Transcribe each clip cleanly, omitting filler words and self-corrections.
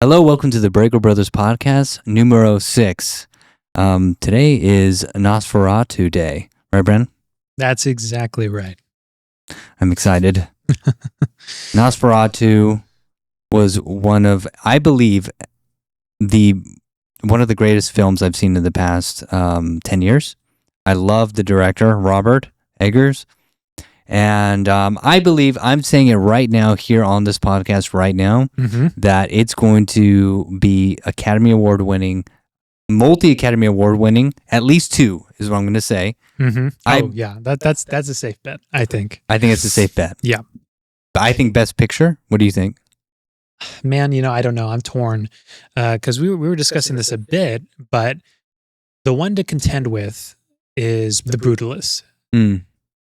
Hello, welcome to the Borrego Brothers Podcast, numero 6. Today is Nosferatu Day, right, Bren? That's exactly right. I'm excited. Nosferatu was I believe, one of the greatest films I've seen in the past 10 years. I love the director, Robert Eggers. And I believe, I'm saying it right now here on this podcast right now, that it's going to be Academy Award winning, multi-Academy Award winning, at least 2 is what I'm going to say. That's a safe bet, I think. I think it's a safe bet. Yeah. But I think Best Picture, what do you think? Man, I don't know. I'm torn because we were discussing this a bit, but the one to contend with is The Brutalist.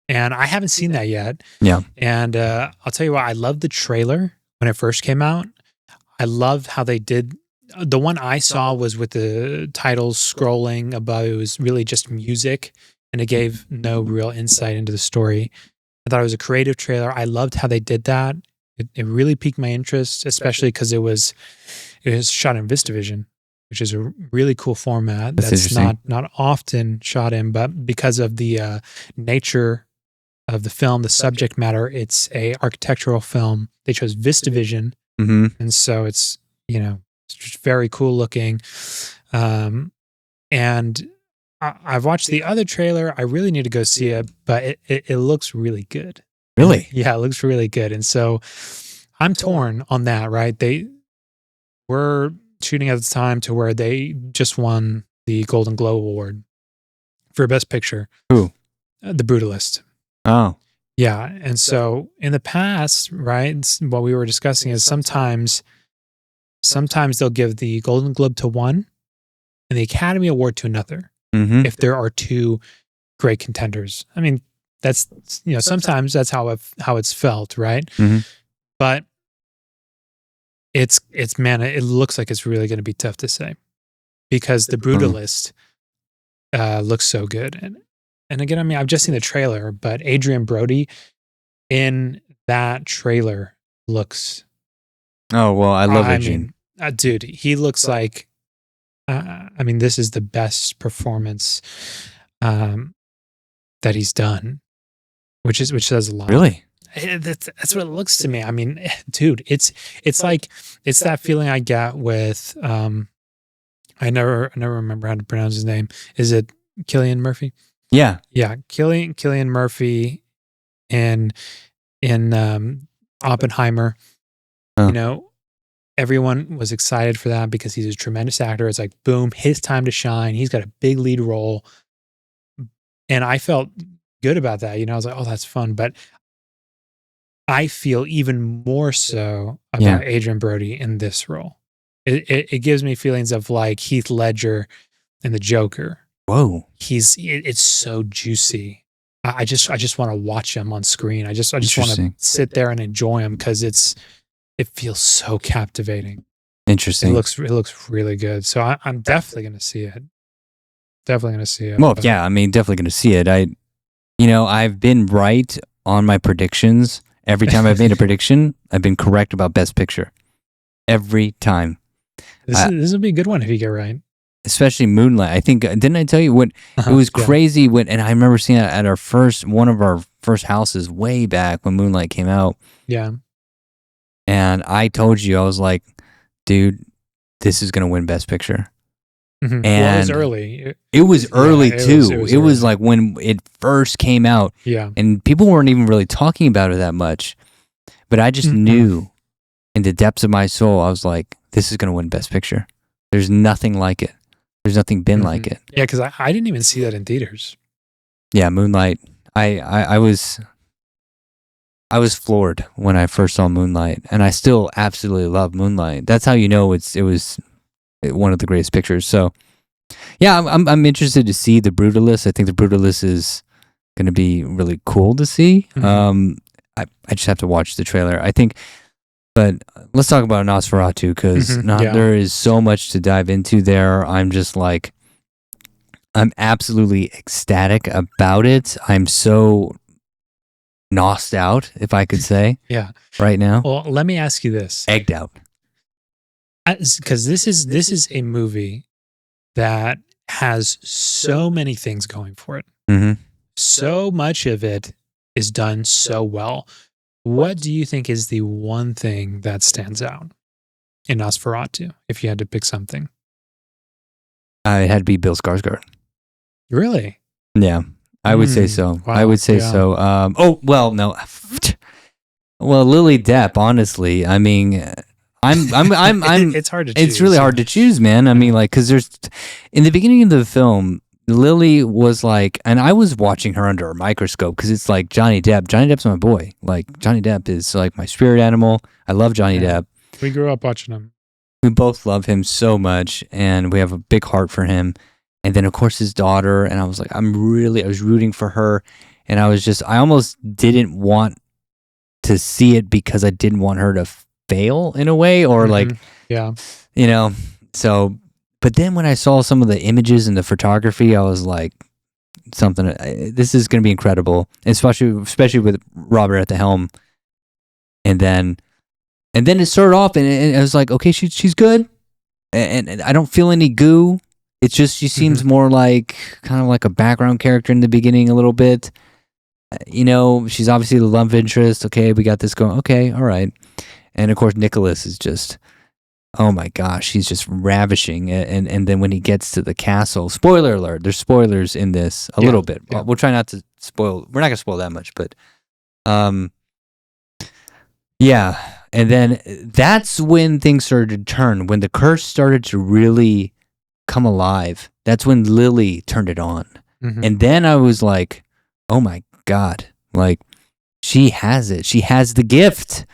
And I haven't seen that yet. Yeah. And I'll tell you what, I loved the trailer when it first came out. I loved how they did. The one I saw was with the titles scrolling above. It was really just music, and it gave no real insight into the story. I thought it was a creative trailer. I loved how they did that. It really piqued my interest, especially because it was shot in VistaVision, which is a really cool format that's not often shot in, but because of the nature of the film, the subject matter, it's a architectural film. They chose VistaVision, and so it's just very cool looking. And I've watched the other trailer. I really need to go see it, but it looks really good. Really? Yeah, it looks really good. And so I'm torn on that, right? They were shooting at the time to where they just won the Golden Globe Award for Best Picture. Who? The Brutalist. Oh. Yeah. And so in the past, right, what we were discussing is sometimes they'll give the Golden Globe to one and the Academy Award to another if there are 2 great contenders. I mean, that's, sometimes that's how it's felt, right? But it's man, it looks like it's really going to be tough to say because The Brutalist looks so good. And again, I mean, I've just seen the trailer, but Adrian Brody in that trailer looks. Oh, well, I love Adrian. Dude, he looks like, this is the best performance that he's done, which says a lot. Really? That's what it looks to me. I mean, dude, it's that feeling I get with, I never remember how to pronounce his name. Is it Cillian Murphy? Yeah. Yeah. Cillian Murphy in Oppenheimer. Everyone was excited for that because he's a tremendous actor. It's like, boom, his time to shine. He's got a big lead role. And I felt good about that. I was like, oh, that's fun. But I feel even more so about Adrian Brody in this role. It gives me feelings of like Heath Ledger in The Joker. Whoa. It's so juicy. I just want to watch him on screen. I just want to sit there and enjoy him because it feels so captivating. Interesting. It looks really good. So I'm definitely going to see it. Definitely going to see it. Well, yeah, I mean, definitely going to see it. I've been right on my predictions. Every time I've made a prediction, I've been correct about Best Picture. Every time. This will be a good one if you get right. Especially Moonlight. I think, didn't I tell you what? It was crazy and I remember seeing it at one of our first houses way back when Moonlight came out. Yeah. And I told you, I was like, dude, this is going to win Best Picture. And it was early. It was early too. It was like when it first came out. Yeah. And people weren't even really talking about it that much. But I just knew in the depths of my soul, I was like, this is going to win Best Picture. There's nothing like it. There's nothing been like it. Yeah, because I didn't even see that in theaters. Yeah, Moonlight. I was floored when I first saw Moonlight, and I still absolutely love Moonlight. That's how you know it was one of the greatest pictures. So, yeah, I'm interested to see The Brutalist. I think The Brutalist is going to be really cool to see. I just have to watch the trailer. I think. But let's talk about Nosferatu because there is so much to dive into there. I'm just like, I'm absolutely ecstatic about it. I'm so nosed out, if I could say. Yeah. Right now. Well, let me ask you this. Egged out. Because this is a movie that has so many things going for it. Mm-hmm. So much of it is done so well. What do you think is the one thing that stands out in Nosferatu, if you had to pick something? It had to be Bill Skarsgård. Really? Yeah, I would say so. Wow, I would say so. Oh well, no. Well, Lily Depp. Honestly, I mean, I'm. It's hard to choose. It's really hard to choose, man. I mean, like, because there's in the beginning of the film, Lily was like, and I was watching her under a microscope because it's like Johnny Depp. Johnny Depp's my boy. Like Johnny Depp is like my spirit animal. I love Johnny Depp. We grew up watching him. We both love him so much, and we have a big heart for him. And then, of course, his daughter. And I was like, I was rooting for her, and I almost didn't want to see it because I didn't want her to fail in a way, or like, so. But then when I saw some of the images and the photography, I was like, this is going to be incredible, especially with Robert at the helm. And then it started off, and I was like, okay, she's good, and I don't feel any goo. It's just she seems more like kind of like a background character in the beginning a little bit. She's obviously the love interest. Okay, we got this going. Okay, all right. And of course, Nicholas is just, oh my gosh, he's just ravishing. And then when he gets to the castle, spoiler alert, there's spoilers in this a little bit. Yeah. We'll try not to spoil. We're not gonna spoil that much, but yeah. And then that's when things started to turn. When the curse started to really come alive, that's when Lily turned it on. And then I was like, oh my God, like she has it. She has the gift,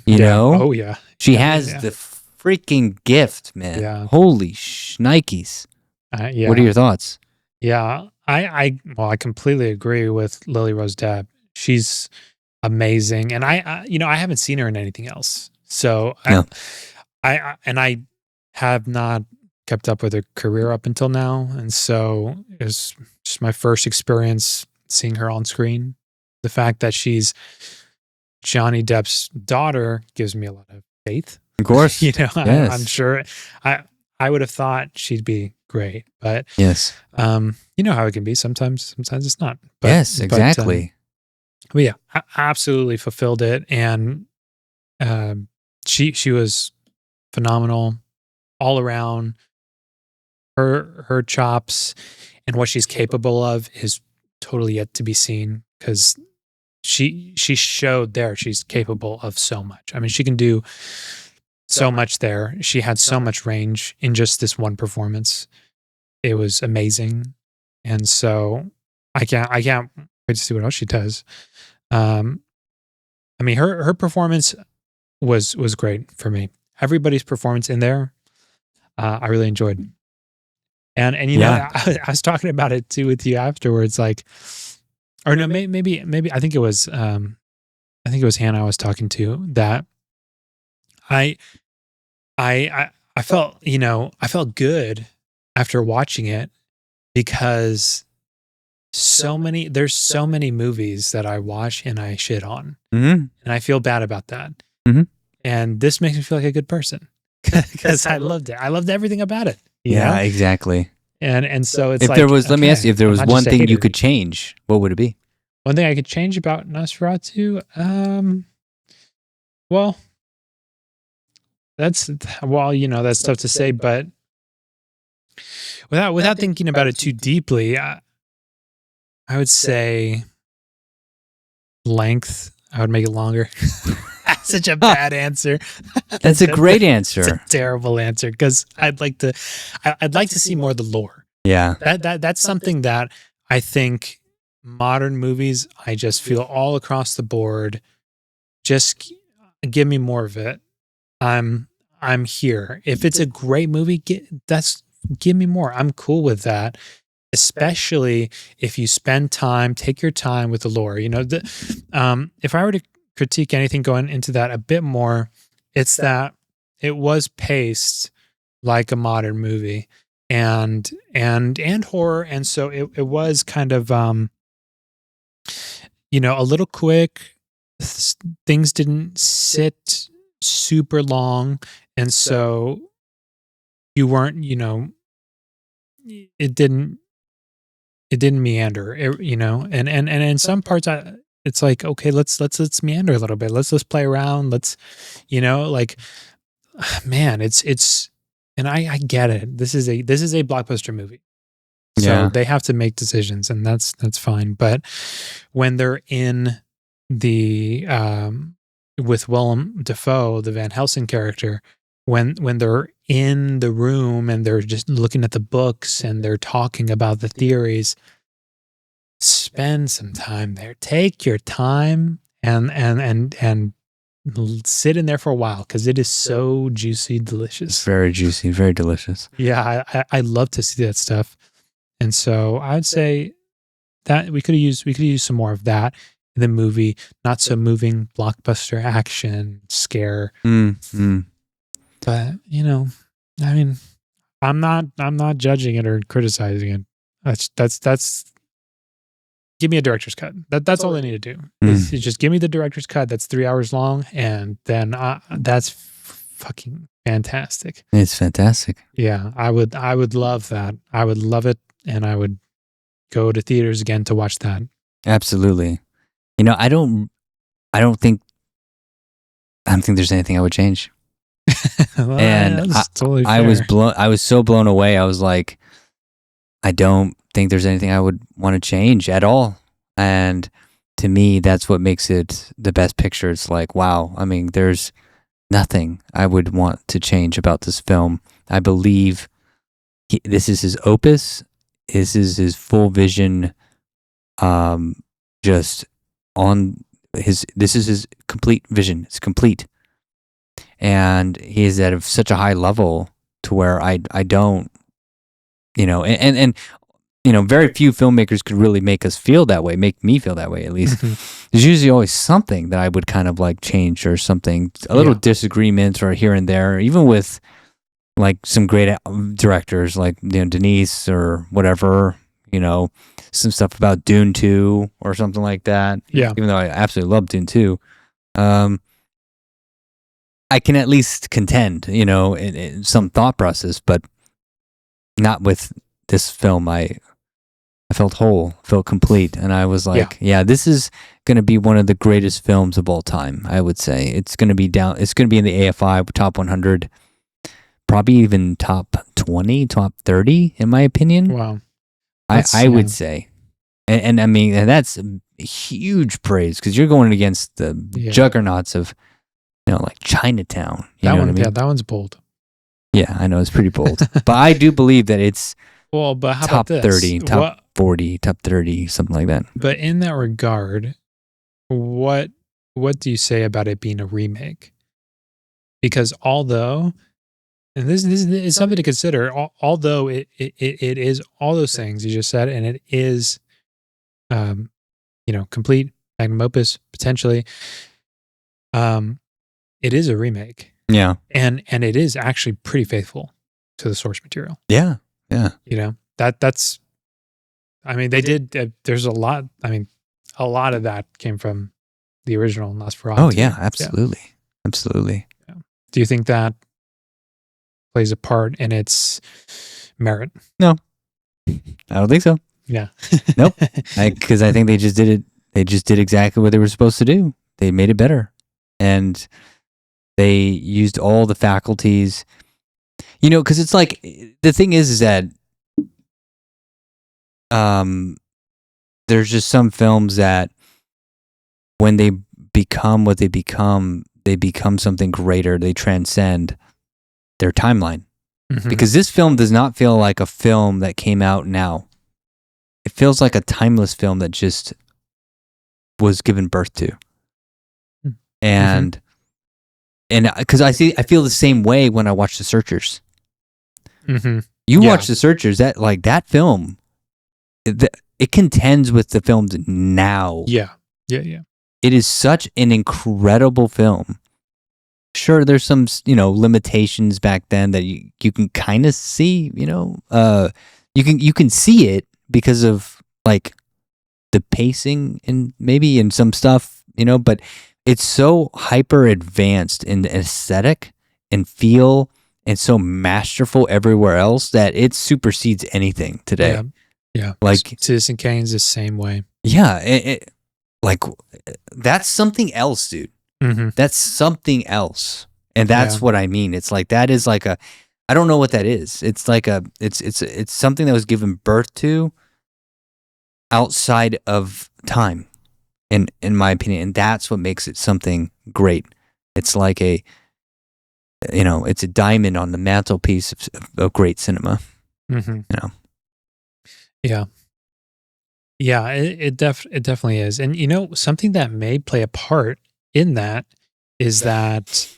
you know? Oh yeah. She has the freaking gift, man. Yeah. Holy shnikes. Yeah. What are your thoughts? Yeah. I completely agree with Lily Rose Depp. She's amazing. And I haven't seen her in anything else. So I have not kept up with her career up until now. And so it was just my first experience seeing her on screen. The fact that she's Johnny Depp's daughter gives me a lot of faith. Of course. Yes. I'm sure I would have thought she'd be great, but yes. You know how it can be. Sometimes it's not. But, yes, exactly. But yeah, I absolutely fulfilled it. And she was phenomenal all around. Her chops and what she's capable of is totally yet to be seen, because she showed there she's capable of so much. I mean, she can do so much there. She had so much range in just this one performance. It was amazing. And so I can't wait to see what else she does. I mean, her performance was great for me. Everybody's performance in there, I really enjoyed. And I was talking about it too with you afterwards, like, or no, maybe I think it was Hannah I was talking to, that I felt, I felt good after watching it, because there's so many movies that I watch and I shit on, and I feel bad about that. And this makes me feel like a good person, because I loved it. I loved everything about it. You know? Exactly. And so it's if like, there was, let me ask you, if there was one thing you could change. change, what would it be? One thing I could change about Nosferatu? Well, that's tough to say, but without thinking about it too deeply, I would say length. I would make it longer. Such a bad answer. That's a great answer. It's a terrible answer, because I'd like to see more of the lore. Yeah. That's something that I think modern movies, I just feel all across the board, just give me more of it. I'm here. If it's a great movie, give me more. I'm cool with that. Especially if you spend time, take your time with the lore. If I were to critique anything going into that a bit more, it's that it was paced like a modern movie, and horror, and so it was kind of a little quick. Things didn't sit super long, And so you weren't, it didn't meander, and in some parts it's like, okay, let's meander a little bit. Let's play around. Let's, like, man, it's, and I get it. This is a blockbuster movie. So Yeah. they have to make decisions, and that's fine. But when they're in the with Willem Dafoe, the Van Helsing character, when they're in the room and they're just looking at the books and they're talking about the theories, spend some time there. Take your time and sit in there for a while, because it is so juicy, delicious. Very juicy, very delicious. Yeah, I love to see that stuff. And so I'd say that we could use some more of that in the movie. Not so moving blockbuster action scare. But I mean, I'm not judging it or criticizing it. That's give me a director's cut. That's all I need to do. Is just give me the director's cut. That's 3 hours long, and then that's fucking fantastic. It's fantastic. Yeah, I would love that. I would love it, and I would go to theaters again to watch that. Absolutely. I don't think there's anything I would change. Well, And that's totally I fair. was so blown away. I was like, I don't think there's anything I would want to change at all. And to me, that's what makes it the best picture. It's like, wow. I mean, there's nothing I would want to change about this film. I believe this is his opus. This is his full vision. Just on this is his complete vision. It's complete. And he is at such a high level to where I don't, and very few filmmakers could really make us feel that way, make me feel that way at least. There's usually always something that I would kind of like change, or something, a little disagreement or here and there, even with like some great directors like Denise or whatever, some stuff about Dune 2 or something like that. Yeah. Even though I absolutely love Dune 2. I can at least contend, in some thought process, but not with this film. I felt whole, felt complete, and I was like, yeah, this is going to be one of the greatest films of all time, I would say. It's going to be in the AFI top 100, probably even top 20, top 30, in my opinion. Wow. I would say. And I mean, and that's huge praise, because you're going against the juggernauts of, like Chinatown. You know what I mean? Yeah, that one's bold. Yeah, I know, it's pretty bold. But I do believe that it's but how top about this? 30, top 40, top 30, something like that. But in that regard, what do you say about it being a remake? Because although, and this is something to consider, although it is all those things you just said, and it is, complete magnum opus potentially, it is a remake. Yeah. And it is actually pretty faithful to the source material. Yeah. Yeah. That's, I mean, they did, there's a lot of that came from the original Nosferatu. Oh yeah, absolutely. Yeah. Absolutely. Yeah. Do you think that plays a part in its merit? No, I don't think so. Yeah. Nope. Because I think they just did it. They just did exactly what they were supposed to do. They made it better. And they used all the faculties, because it's like, the thing is that there's just some films that when they become what they become something greater. They transcend their timeline. Mm-hmm. Because this film does not feel like a film that came out now. It feels like a timeless film that just was given birth to. And because I feel the same way when I watch The Searchers. Mm-hmm. You watch The Searchers, that film, it contends with the films now. Yeah. It is such an incredible film. Sure, there's some limitations back then that you can kind of see. You can see it because of like the pacing and maybe in some stuff. But it's so hyper advanced in the aesthetic and feel and so masterful everywhere else that it supersedes anything today. Yeah. Like Citizen Kane's the same way. Yeah, like that's something else, dude. Mm-hmm. That's something else, and that's what I mean. It's like that is like I don't know what that is. It's like it's something that was given birth to outside of time, in my opinion, and that's what makes it something great. It's like it's a diamond on the mantelpiece of great cinema. Mm-hmm. Yeah. Yeah, it definitely is. And something that may play a part in that is that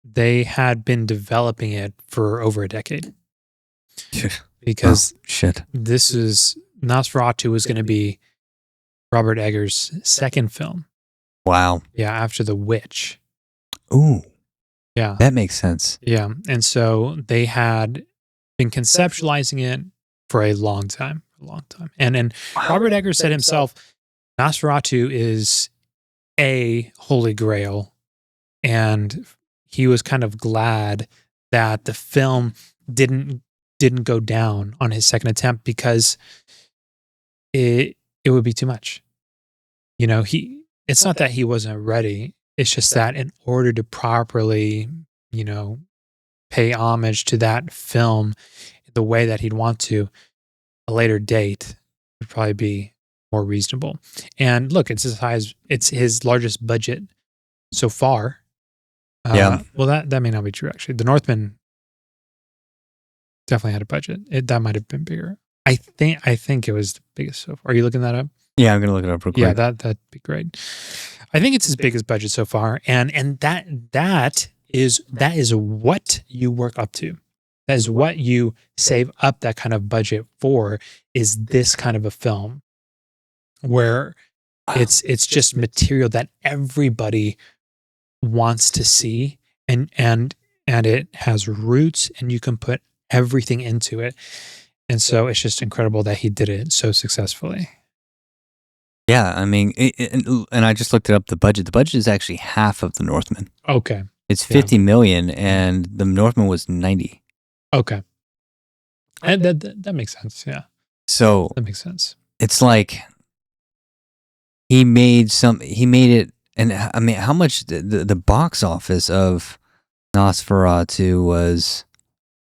they had been developing it for over a decade. Because this is Nosferatu was going to be Robert Eggers' second film. Wow. Yeah, after The Witch. Ooh. Yeah. That makes sense. Yeah. And so they had been conceptualizing it for a long time. And Robert Eggers said himself, Nosferatu is a holy grail. And he was kind of glad that the film didn't go down on his second attempt because it would be too much. It's not that he wasn't ready. It's just that in order to properly, pay homage to that film the way that he'd want to, a later date would probably be more reasonable. And look, it's his largest budget so far. Yeah. Well, that may not be true, actually. The Northman definitely had a budget. That might have been bigger. I think it was the biggest so far. Are you looking that up? Yeah, I'm gonna look it up real quick. Yeah, that'd be great. I think it's his biggest budget so far, and that is what you work up to. That is what you save up that kind of budget for. Is this kind of a film where it's just material that everybody wants to see, and it has roots, and you can put everything into it. And so it's just incredible that he did it so successfully. Yeah, I mean, and I just looked it up. The budget is actually half of the Northman. Okay, it's 50 million, and the Northman was 90. Okay, and that makes sense. Yeah, so that makes sense. It's like he made it, and I mean, how much the box office of Nosferatu was.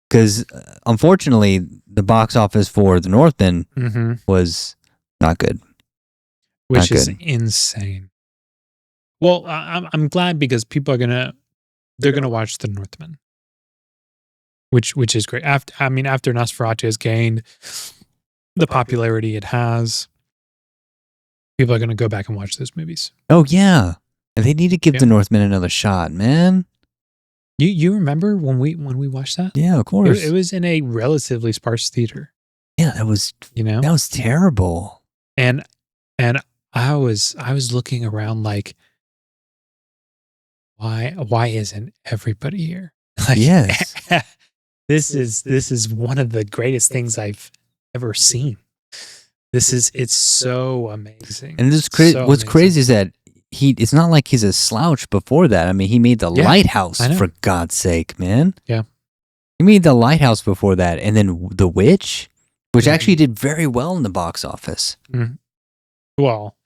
Because unfortunately, the box office for the Northman was not good, which is insane. Well, I'm glad because people they're gonna watch the Northman, which is great. After Nosferatu has gained the popularity it has, people are gonna go back and watch those movies. Oh yeah, and they need to give the Northman another shot, man. You remember when we watched that? Yeah, of course. It was in a relatively sparse theater. Yeah, that was that was terrible. And I was looking around like, why isn't everybody here? Like, yes, this is one of the greatest things I've ever seen. It's so amazing. And what's crazy is that it's not like he's a slouch before that. I mean, he made The Lighthouse, for God's sake, man. Yeah. He made The Lighthouse before that, and then The Witch, which actually did very well in the box office. Mm-hmm. Well,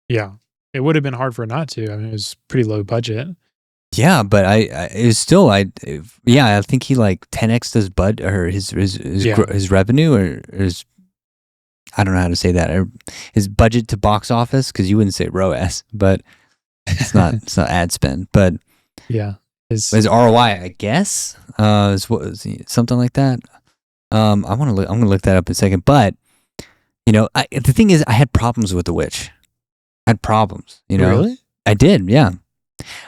yeah. It would have been hard for it not to. I mean, it was pretty low budget. Yeah, but it was still, I think he like 10x his revenue, or his, I don't know how to say that. His budget to box office, because you wouldn't say ROAS, but it's not ad spend. But yeah, his ROI, I guess, something like that. I'm gonna look that up in a second. But the thing is, I had problems with The Witch. I had problems. Really? I did. Yeah,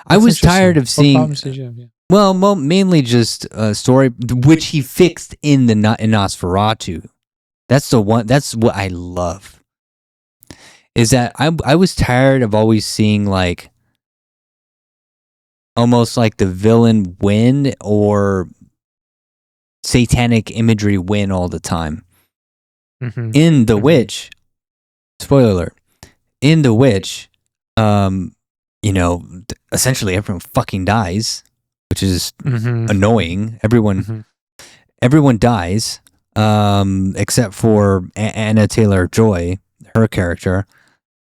I was tired of seeing. What problems did you have? Yeah. Well, mainly just a story which he fixed in Nosferatu. That's the one. That's what I love. Is that I was tired of always seeing like almost like the villain win or satanic imagery win all the time. Mm-hmm. In The Witch, spoiler alert. In The Witch, essentially everyone fucking dies, which is Mhm. annoying. Everyone dies, except for Anna Taylor-Joy, her character,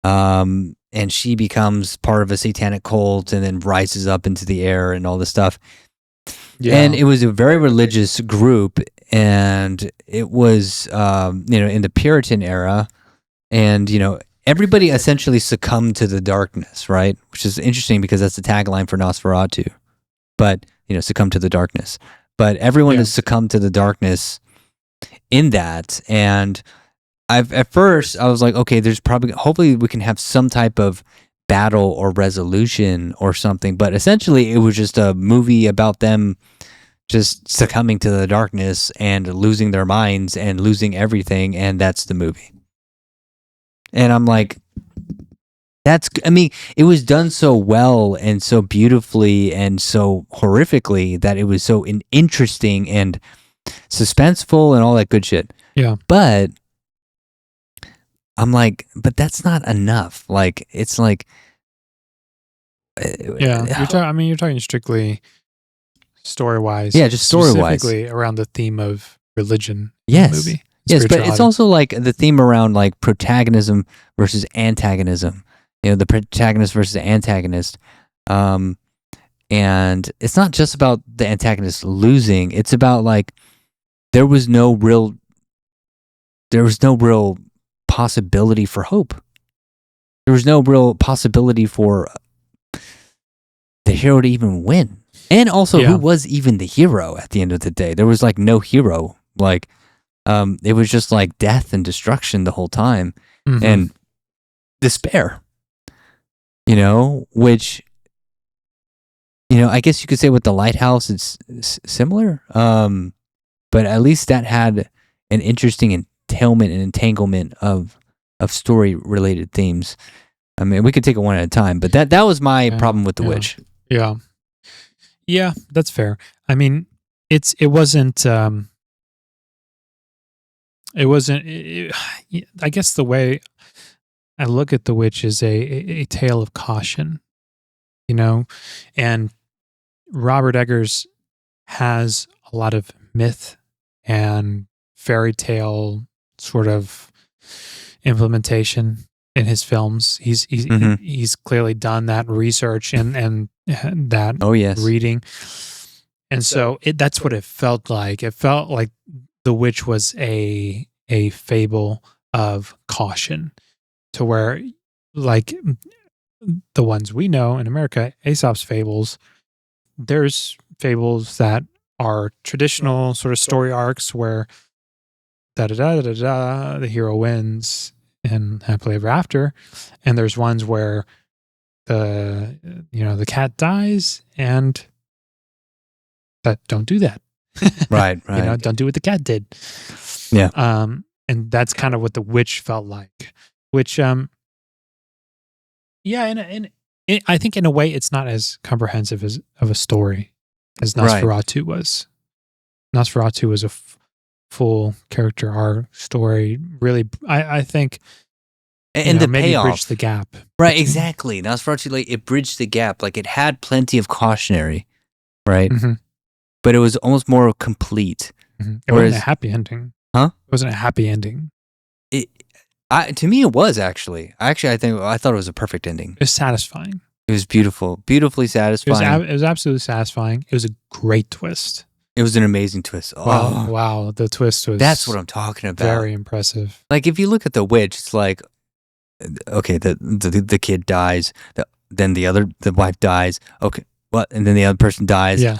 and she becomes part of a satanic cult and then rises up into the air and all this stuff. Yeah. And it was a very religious group, and it was, in the Puritan era, and, everybody essentially succumbed to the darkness, right? Which is interesting because that's the tagline for Nosferatu. But, succumb to the darkness. But everyone has succumbed to the darkness in that. And at first I was like, okay, hopefully we can have some type of battle or resolution or something. But essentially it was just a movie about them just succumbing to the darkness and losing their minds and losing everything. And that's the movie. And I'm like, it was done so well and so beautifully and so horrifically that it was so interesting and suspenseful and all that good shit. Yeah. But I'm like, but that's not enough. Like, it's like, you're talking strictly story-wise. Yeah, just story-wise. Specifically around the theme of religion Yes. in the movie. Yes, but it's also like the theme around like protagonism versus antagonism. The protagonist versus the antagonist. And it's not just about the antagonist losing. It's about like there was no real possibility for hope. There was no real possibility for the hero to even win. And also, who was even the hero at the end of the day? There was like no hero. Like, it was just like death and destruction the whole time, and despair. Which, I guess you could say with The Lighthouse, it's similar. But at least that had an interesting entailment and entanglement of story related themes. I mean, we could take it one at a time, but that was my problem with The Witch. Yeah. Yeah, that's fair. I mean, it wasn't, I guess the way I look at The Witch is a tale of caution, and Robert Eggers has a lot of myth and fairy tale sort of implementation in his films. He's clearly done that research and that reading. And so that's what it felt like. It felt like The Witch was a fable of caution, to where, like the ones we know in America, Aesop's fables, there's fables that are traditional sort of story arcs where the hero wins and happily ever after, and there's ones where the cat dies and that don't do that. Right. Don't do what the cat did. Yeah. And that's kind of what The Witch felt like. Which, and I think in a way it's not as comprehensive of a story as Nosferatu was. Nosferatu was a full character arc story. Really, I think, and the maybe payoff bridged the gap. Right, exactly. Nosferatu, like, it bridged the gap. Like, it had plenty of cautionary, right? But it was almost more complete. It wasn't a happy ending. Huh? It wasn't a happy ending. To me, it was actually. I thought it was a perfect ending. It was satisfying. It was beautiful, beautifully satisfying. It was absolutely satisfying. It was a great twist. It was an amazing twist. Oh. Wow. The twist was. That's what I'm talking about. Very impressive. Like, if you look at The Witch, it's like, okay, the kid dies, then the wife dies. Okay, what? And then the other person dies. Yeah.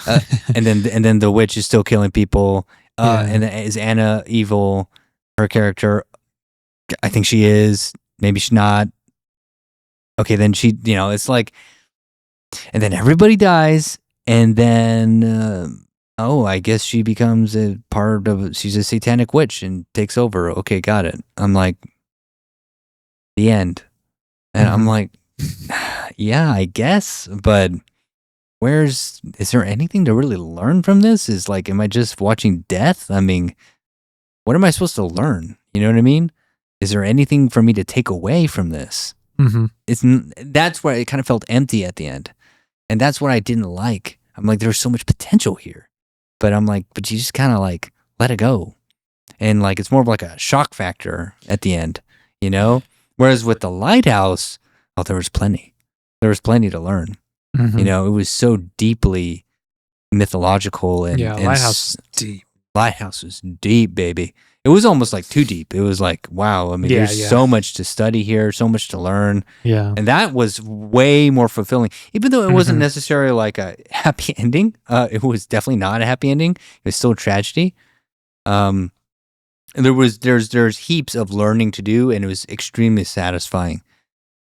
and then the witch is still killing people. And is Anna evil? Her character, I think she is. Maybe she's not. Okay, then she, it's like, and then everybody dies, and then I guess she becomes she's a satanic witch and takes over. Okay, got it. I'm like, the end. And I'm like, yeah, I guess, but is there anything to really learn from this? Is like, am I just watching death? I mean, what am I supposed to learn? You know what I mean? Is there anything for me to take away from this? That's where it kind of felt empty at the end. And that's what I didn't like I'm like, there's so much potential here. But I'm like, but you just kind of like let it go. And like, it's more of like a shock factor at the end, you know? Whereas with The Lighthouse, there was plenty. There was plenty to learn. Mhm. You know, it was so deeply mythological and Lighthouse deep. Lighthouse was deep, baby. It was almost like too deep. It was like, wow, I mean, there's so much to study here, so much to learn. Yeah. And that was way more fulfilling. Even though it wasn't necessarily like a happy ending, it was definitely not a happy ending. It was still a tragedy. There's heaps of learning to do, and it was extremely satisfying.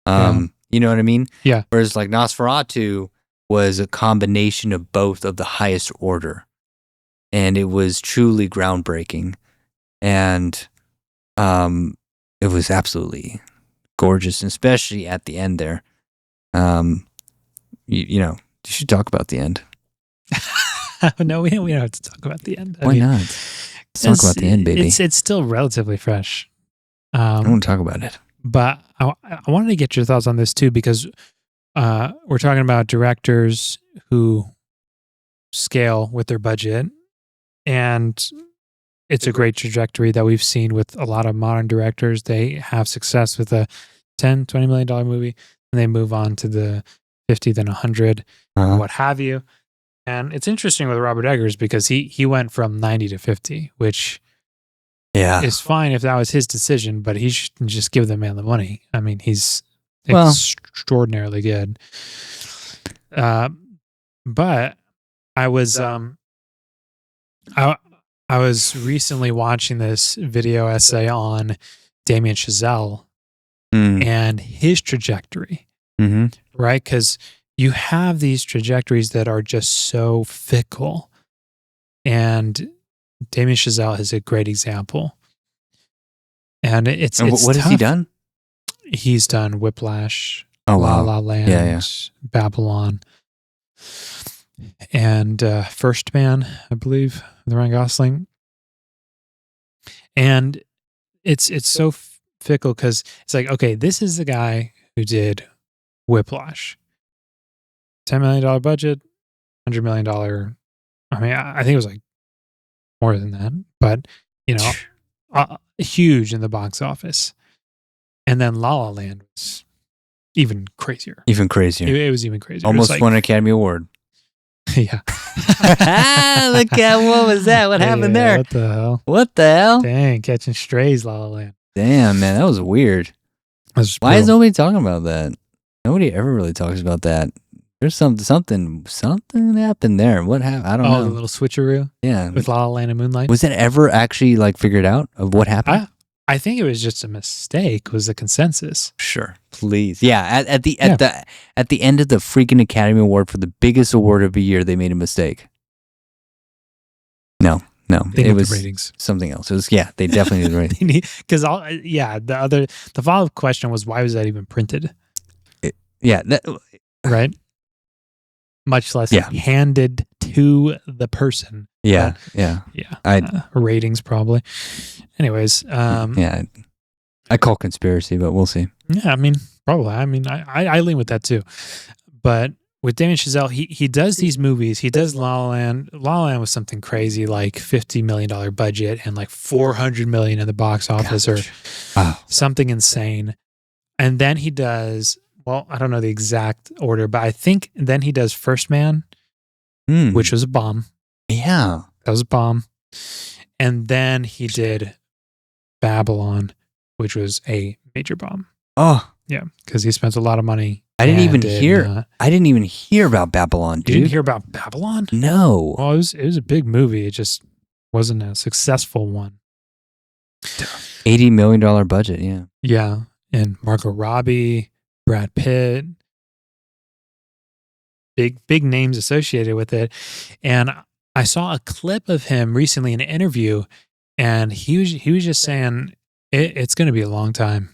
You know what I mean? Yeah. Whereas like Nosferatu was a combination of both of the highest order, and it was truly groundbreaking, and it was absolutely gorgeous, especially at the end there. You know, you should talk about the end. No, we don't have to talk about the end. Why not? Let's talk about the end, baby. It's still relatively fresh. I want to talk about it. But I wanted to get your thoughts on this too, because we're talking about directors who scale with their budget, and it's a great trajectory that we've seen with a lot of modern directors. They have success with a $10-20 million movie, and they move on to the 50, then 100, what have you. And it's interesting with Robert Eggers because he went from 90 to 50, which is fine if that was his decision, but he should just give the man the money. I mean, he's extraordinarily good. But I was I was recently watching this video essay on Damien Chazelle and his trajectory, right? Because you have these trajectories that are just so fickle, and Damien Chazelle is a great example. And it's what has he done? He's done Whiplash, La La Land, Babylon, and First Man, I believe, with Ryan Gosling. And it's so fickle because it's like, okay, this is the guy who did Whiplash. $10 million budget, $100 million. I mean, I think it was like more than that, but you know, huge in the box office. And then La La Land was even crazier. Even crazier. It was even crazier. Almost won an Academy Award. Yeah. Look at what was that? What happened there? What the hell? What the hell? Dang, catching strays, La La Land. Damn, man, that was weird. Why is nobody talking about that? Nobody ever really talks about that. There's something happened there. What happened? I don't know. Oh, the little switcheroo? Yeah. With La La Land and Moonlight? Was that ever actually like figured out of what happened? I think it was just a mistake, was the consensus. Sure. Please. Yeah. At the end of the freaking Academy Award for the biggest award of the year, they made a mistake. No. It was ratings. Something else. It was, they definitely did ratings. Because the follow-up question was, why was that even printed? Right? Much less handed to the person. Yeah. Ratings probably. Anyways. I call conspiracy, but we'll see. Yeah, I mean, probably. I mean, I lean with that too. But with Damien Chazelle, he does these movies. He does La La Land. La La Land was something crazy, like $50 million budget and like $400 million in the box office or something insane. And then he does, well, I don't know the exact order, but I think then he does First Man, which was a bomb. Yeah. That was a bomb. And then he did Babylon, which was a major bomb. Oh. Yeah, because he spent a lot of money. I didn't even hear about Babylon, dude. You didn't hear about Babylon? No. Well, it was a big movie. It just wasn't a successful one. $80 million budget, yeah. Yeah, and Margot Robbie, Brad Pitt, big names associated with it. And I saw a clip of him recently in an interview, and he was just saying it's going to be a long time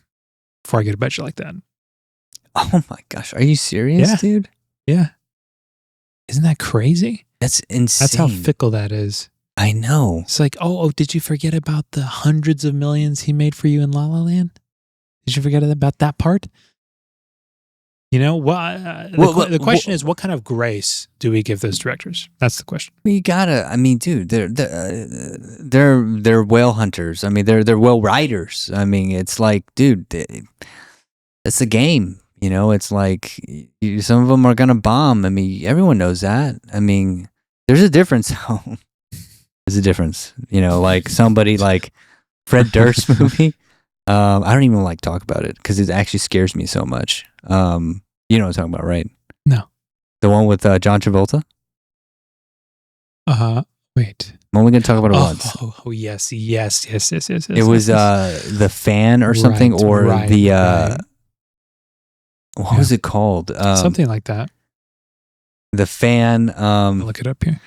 before I get a budget like that. Oh my gosh, are you serious, dude? Yeah. Isn't that crazy? That's insane. That's how fickle that is. I know. It's like, oh, did you forget about the hundreds of millions he made for you in La La Land? Did you forget about that part? You know what? The question is, what kind of grace do we give those directors? That's the question. You gotta. I mean, dude, they're whale hunters. I mean, they're whale riders. I mean, it's like, dude, it's a game. You know, it's like some of them are gonna bomb. I mean, everyone knows that. I mean, there's a difference. There's a difference. You know, like somebody like Fred Durst's movie. I don't even like talk about it because it actually scares me so much. You know what I'm talking about, right? No. The one with John Travolta? Wait. I'm only going to talk about it once. Oh, yes. It was The Fan or something, Right, or right, the, right. what was it called? Something like that. The Fan. I'll look it up here.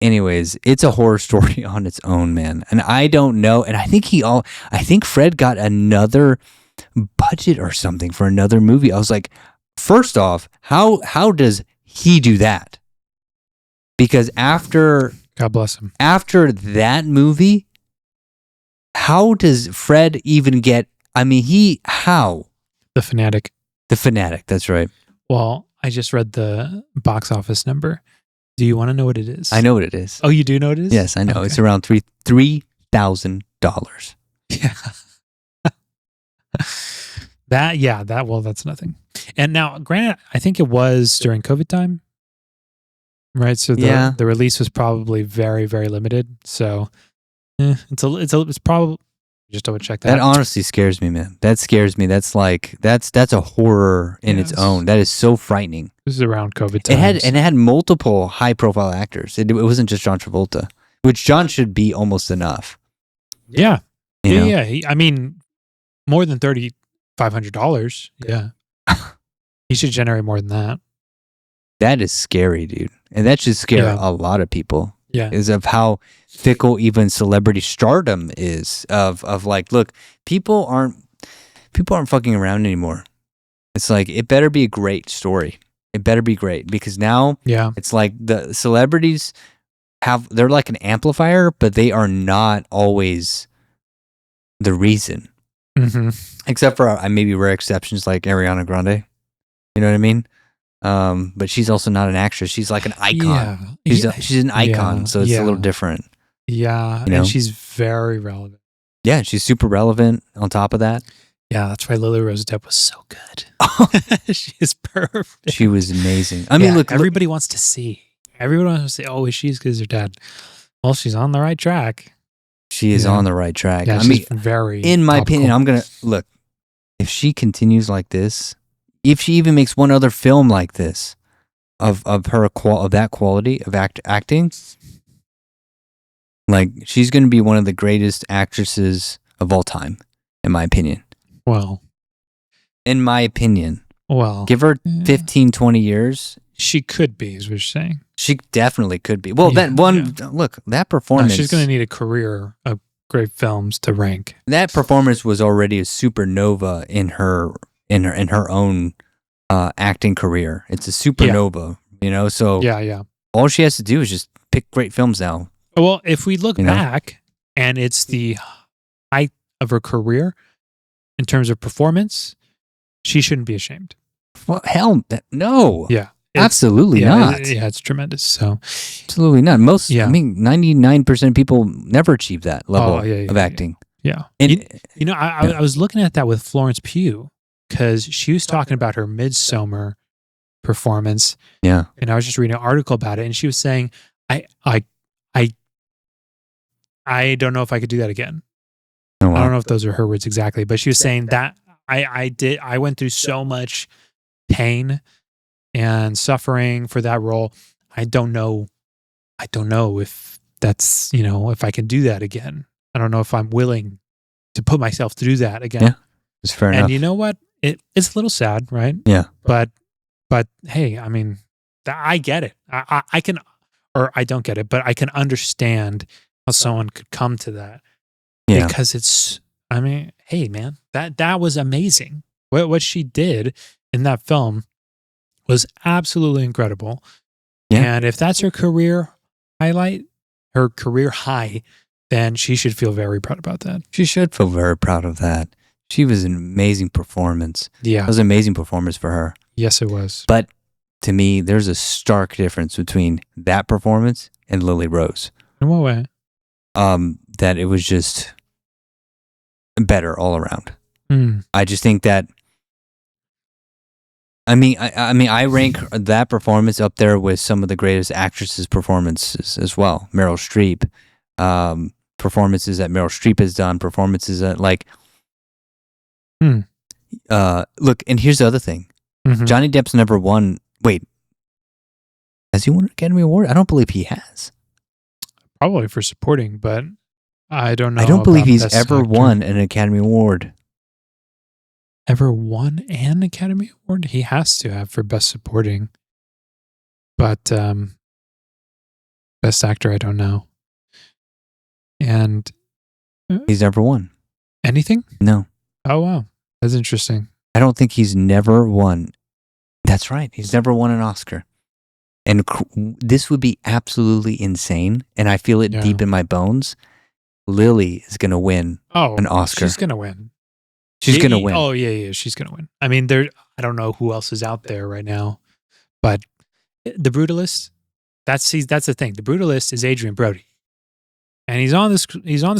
Anyways, it's a horror story on its own, man. And I don't know. And I think Fred got another budget or something for another movie. I was like, first off, how does he do that? Because after God bless him. After that movie, how does Fred even get? I mean, how? The Fanatic. The Fanatic. That's right. Well, I just read the box office number. Do you want to know what it is? I know what it is. Oh, you do know what it is? Yes, I know. Okay. It's around $3,000. Yeah. That's nothing. And now, granted, I think it was during COVID time, right? So the release was probably very, very limited. So it's probably just double check that. That honestly scares me, man. That scares me. That's like that's a horror in its own. That is so frightening. This is around COVID times. It had multiple high profile actors. It wasn't just John Travolta, which John should be almost enough. Yeah. You know? Yeah. I mean, more than $3,500. Yeah. He should generate more than that. That is scary, dude. And that should scare a lot of people. Yeah. Is of how fickle even celebrity stardom is of like, look, people aren't fucking around anymore. It's like, it better be a great story. It better be great, because now it's like the celebrities they're like an amplifier, but they are not always the reason. Mm-hmm. Except for maybe rare exceptions like Ariana Grande. You know what I mean? But she's also not an actress. She's like an icon. She's an icon, so it's a little different. Yeah, you know? And she's very relevant. Yeah, she's super relevant on top of that. Yeah, that's why Lily Rose Depp was so good. She is perfect. She was amazing. I mean, look, everybody wants to see. Everybody wants to say, "Oh, is she as good as her dad?" Well, she's on the right track. She is on the right track. Yeah, I mean, very. In my opinion, I'm gonna look. If she continues like this, if she even makes one other film like this, of her of that quality of acting, like, she's gonna be one of the greatest actresses of all time, in my opinion. Well, in my opinion. Well, give her 15, 20 years. She could be, is what you're saying. She definitely could be. Well, look, that performance. No, she's going to need a career of great films to rank. That performance was already a supernova in her own acting career. It's a supernova, you know. So all she has to do is just pick great films now. Well, if we look back, and it's the height of her career in terms of performance, she shouldn't be ashamed. Well, hell, no. Yeah. Absolutely not. It's tremendous. So, absolutely not. I mean, 99% of people never achieve that level of acting. Yeah. And I was looking at that with Florence Pugh, because she was talking about her Midsommar performance. Yeah. And I was just reading an article about it, and she was saying, I don't know if I could do that again. Oh, wow. I don't know if those are her words exactly, but she was saying that I went through so much pain and suffering for that role. I don't know if that's, if I can do that again. I don't know if I'm willing to put myself through that again. Yeah, it's fair enough. And you know what? It's a little sad, right? Yeah. But hey, I mean, I get it. I can, or I don't get it, but I can understand how someone could come to that. Yeah. Because I mean, hey, man, that was amazing. What she did in that film was absolutely incredible. Yeah. And if that's her career highlight, her career high, then she should feel very proud about that. She should feel very proud of that. She was an amazing performance. Yeah. It was an amazing performance for her. Yes, it was. But to me, there's a stark difference between that performance and Lily Rose. In what way? That it was just better all around. Mm. I just think that. I mean, I rank that performance up there with some of the greatest actresses' performances as well. Meryl Streep, performances that Meryl Streep has done, performances that like. Look, and here's the other thing. Mm-hmm. Johnny Depp's never won. Wait, has he won an Academy Award? I don't believe he has. Probably for supporting, but I don't know. I don't believe he's Best ever Actor. won an Academy Award. Ever won an Academy Award? He has to have for Best Supporting. But Best Actor, I don't know. And He's never won. anything? No. Oh, wow. That's interesting. I don't think he's never won. That's right. He's never won an Oscar. And this would be absolutely insane. And I feel it deep in my bones. Lily is going to win an Oscar. She's going to win. She's going to win. Oh, yeah. She's going to win. I mean, I don't know who else is out there right now. But The Brutalist, that's the thing. The Brutalist is Adrian Brody. And he's on the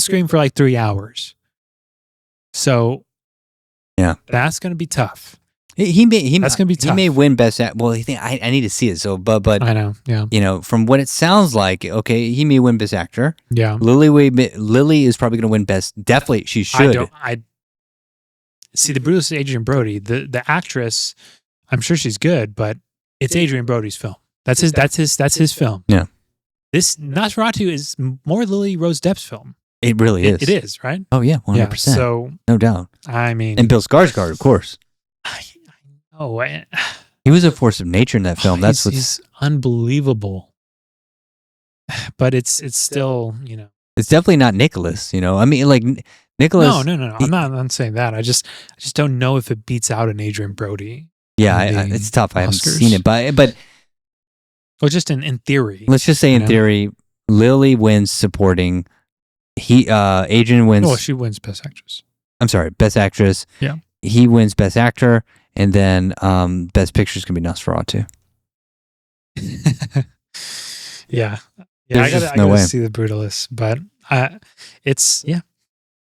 screen for like 3 hours. So yeah, that's going to be tough. That's gonna be tough. He may win best. Well, I need to see it. So, but I know. Yeah. You know, from what it sounds like, okay, he may win best actor. Yeah. Lily is probably going to win best. Definitely, she should. I see the Bruce Adrian Brody. The actress, I'm sure she's good, but it's Adrian Brody's film. That's his film. Yeah. This Nosferatu is more Lily Rose Depp's film. It really is. It is, right? Oh yeah, 100%. Yeah, so no doubt. I mean, and Bill Skarsgård, of course. He was a force of nature in that film. He's unbelievable. But it's still, you know. It's definitely not Nicholas, you know. I mean, like Nicholas. No. I'm not saying that. I just don't know if it beats out an Adrian Brody. Yeah, it's tough. I haven't seen it, but well, just in theory. Let's just say in theory, Lily wins supporting. Adrian wins. Oh, she wins Best Actress. I'm sorry, Best Actress. Yeah. He wins Best Actor, and then Best Picture is gonna be Nosferatu. Yeah. I gotta see The Brutalist, but it's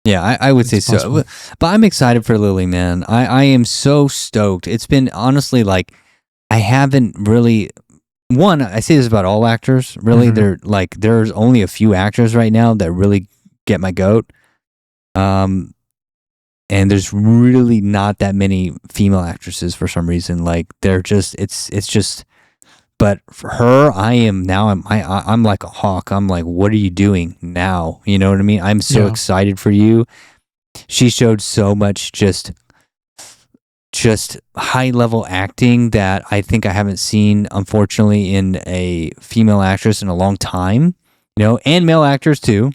Yeah, I would say possible. so. But I'm excited for Lily, man. I am so stoked. It's been honestly like I haven't really. One, I say this about all actors. Really, there's only a few actors right now that really get my goat. And there's really not that many female actresses for some reason. Like they're just, it's just. But for her, I'm like a hawk. I'm like, what are you doing now? You know what I mean? I'm so excited for you. She showed so much just high level acting that I think I haven't seen, unfortunately, in a female actress in a long time. You know, and male actors too.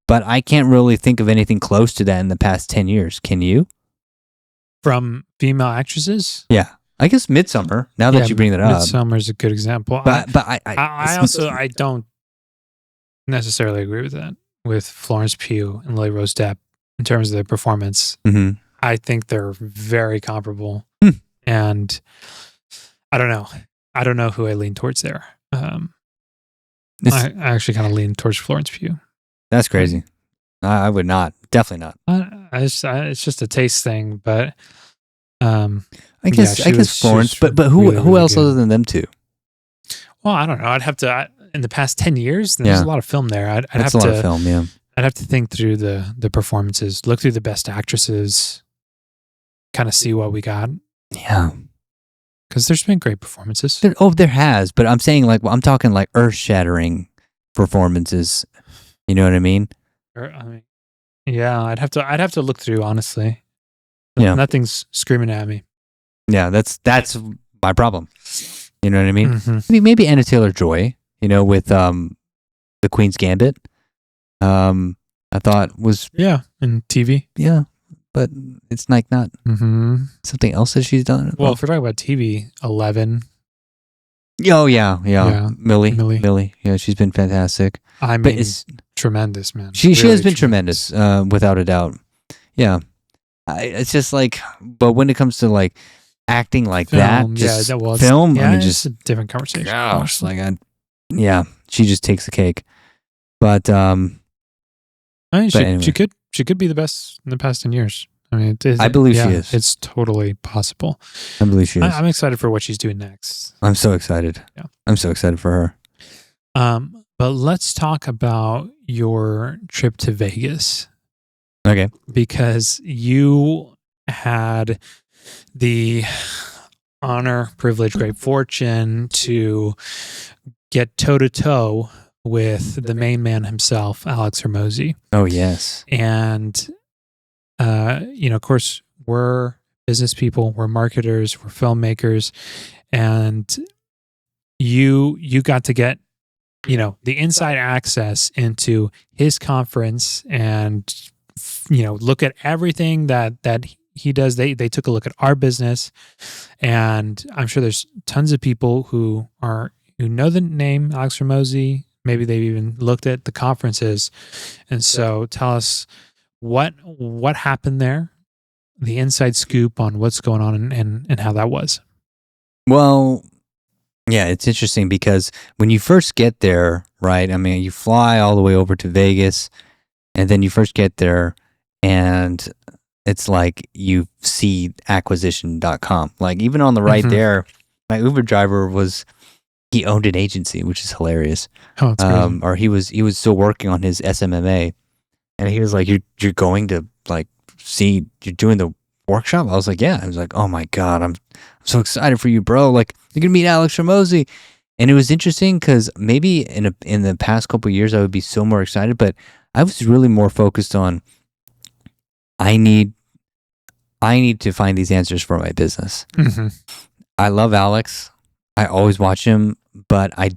But I can't really think of anything close to that in the past 10 years. Can you? From female actresses? Yeah. I guess Midsummer, now that you bring that up. Midsummer is a good example. But I don't necessarily agree with that, with Florence Pugh and Lily Rose Depp in terms of their performance. Mm-hmm. I think they're very comparable. And I don't know. I don't know who I lean towards there. I actually kind of lean towards Florence Pugh. That's crazy. I would not. Definitely not. It's just a taste thing, but I guess Florence, but who really else good. other than them two? Well, I don't know. I'd have to in the past 10 years. There's a lot of film there. I'd have a lot of film. Yeah, I'd have to think through the performances, look through the best actresses, kind of see what we got. Yeah, because there's been great performances. There has, but I'm saying I'm talking like earth-shattering performances. You know what I mean? Yeah, I'd have to look through, honestly. Yeah, nothing's screaming at me. Yeah, that's my problem. You know what I mean? Mm-hmm. Maybe Anna Taylor-Joy, you know, with the Queen's Gambit. I thought was in TV. Yeah, but it's like not something else that she's done. Well, if we're talking about TV, 11. Oh yeah. Millie. Yeah, she's been fantastic. I mean, it's tremendous, man. She has been tremendous, without a doubt. Yeah. it's just like, but when it comes to like acting like that, just that was film, Yeah, I mean, it's just a different conversation. gosh, like she just takes the cake. But I mean, but anyway. she could be the best in the past 10 years. I mean, I believe she is. It's totally possible. I believe she is. I'm excited for what she's doing next. I'm so excited. Yeah. I'm so excited for her. But let's talk about your trip to Vegas. Okay. Because you had the honor, privilege, great fortune to get toe to toe with the main man himself, Alex Hormozi. Oh, yes. And, of course, we're business people, we're marketers, we're filmmakers, and you got to get, the inside access into his conference and, look at everything that he does. They took a look at our business, and I'm sure there's tons of people who know the name Alex Hormozi. Maybe they've even looked at the conferences. And so tell us what happened there, the inside scoop on what's going on and how that was. Well, yeah, it's interesting because when you first get there, right? I mean, you fly all the way over to Vegas, and then you first get there, and it's like you see acquisition.com. Like even on the right there, my Uber driver he owned an agency, which is hilarious. Oh, that's crazy. Or he was still working on his SMMA, and he was like, "You're going to like see you're doing the workshop?" I was like, "Yeah." I was like, "Oh my god, I'm so excited for you, bro! Like you're gonna meet Alex Hormozi." And it was interesting because maybe in the past couple of years I would be so more excited, but I was really more focused on I need to find these answers for my business. Mm-hmm. I love Alex. I always watch him, but I'm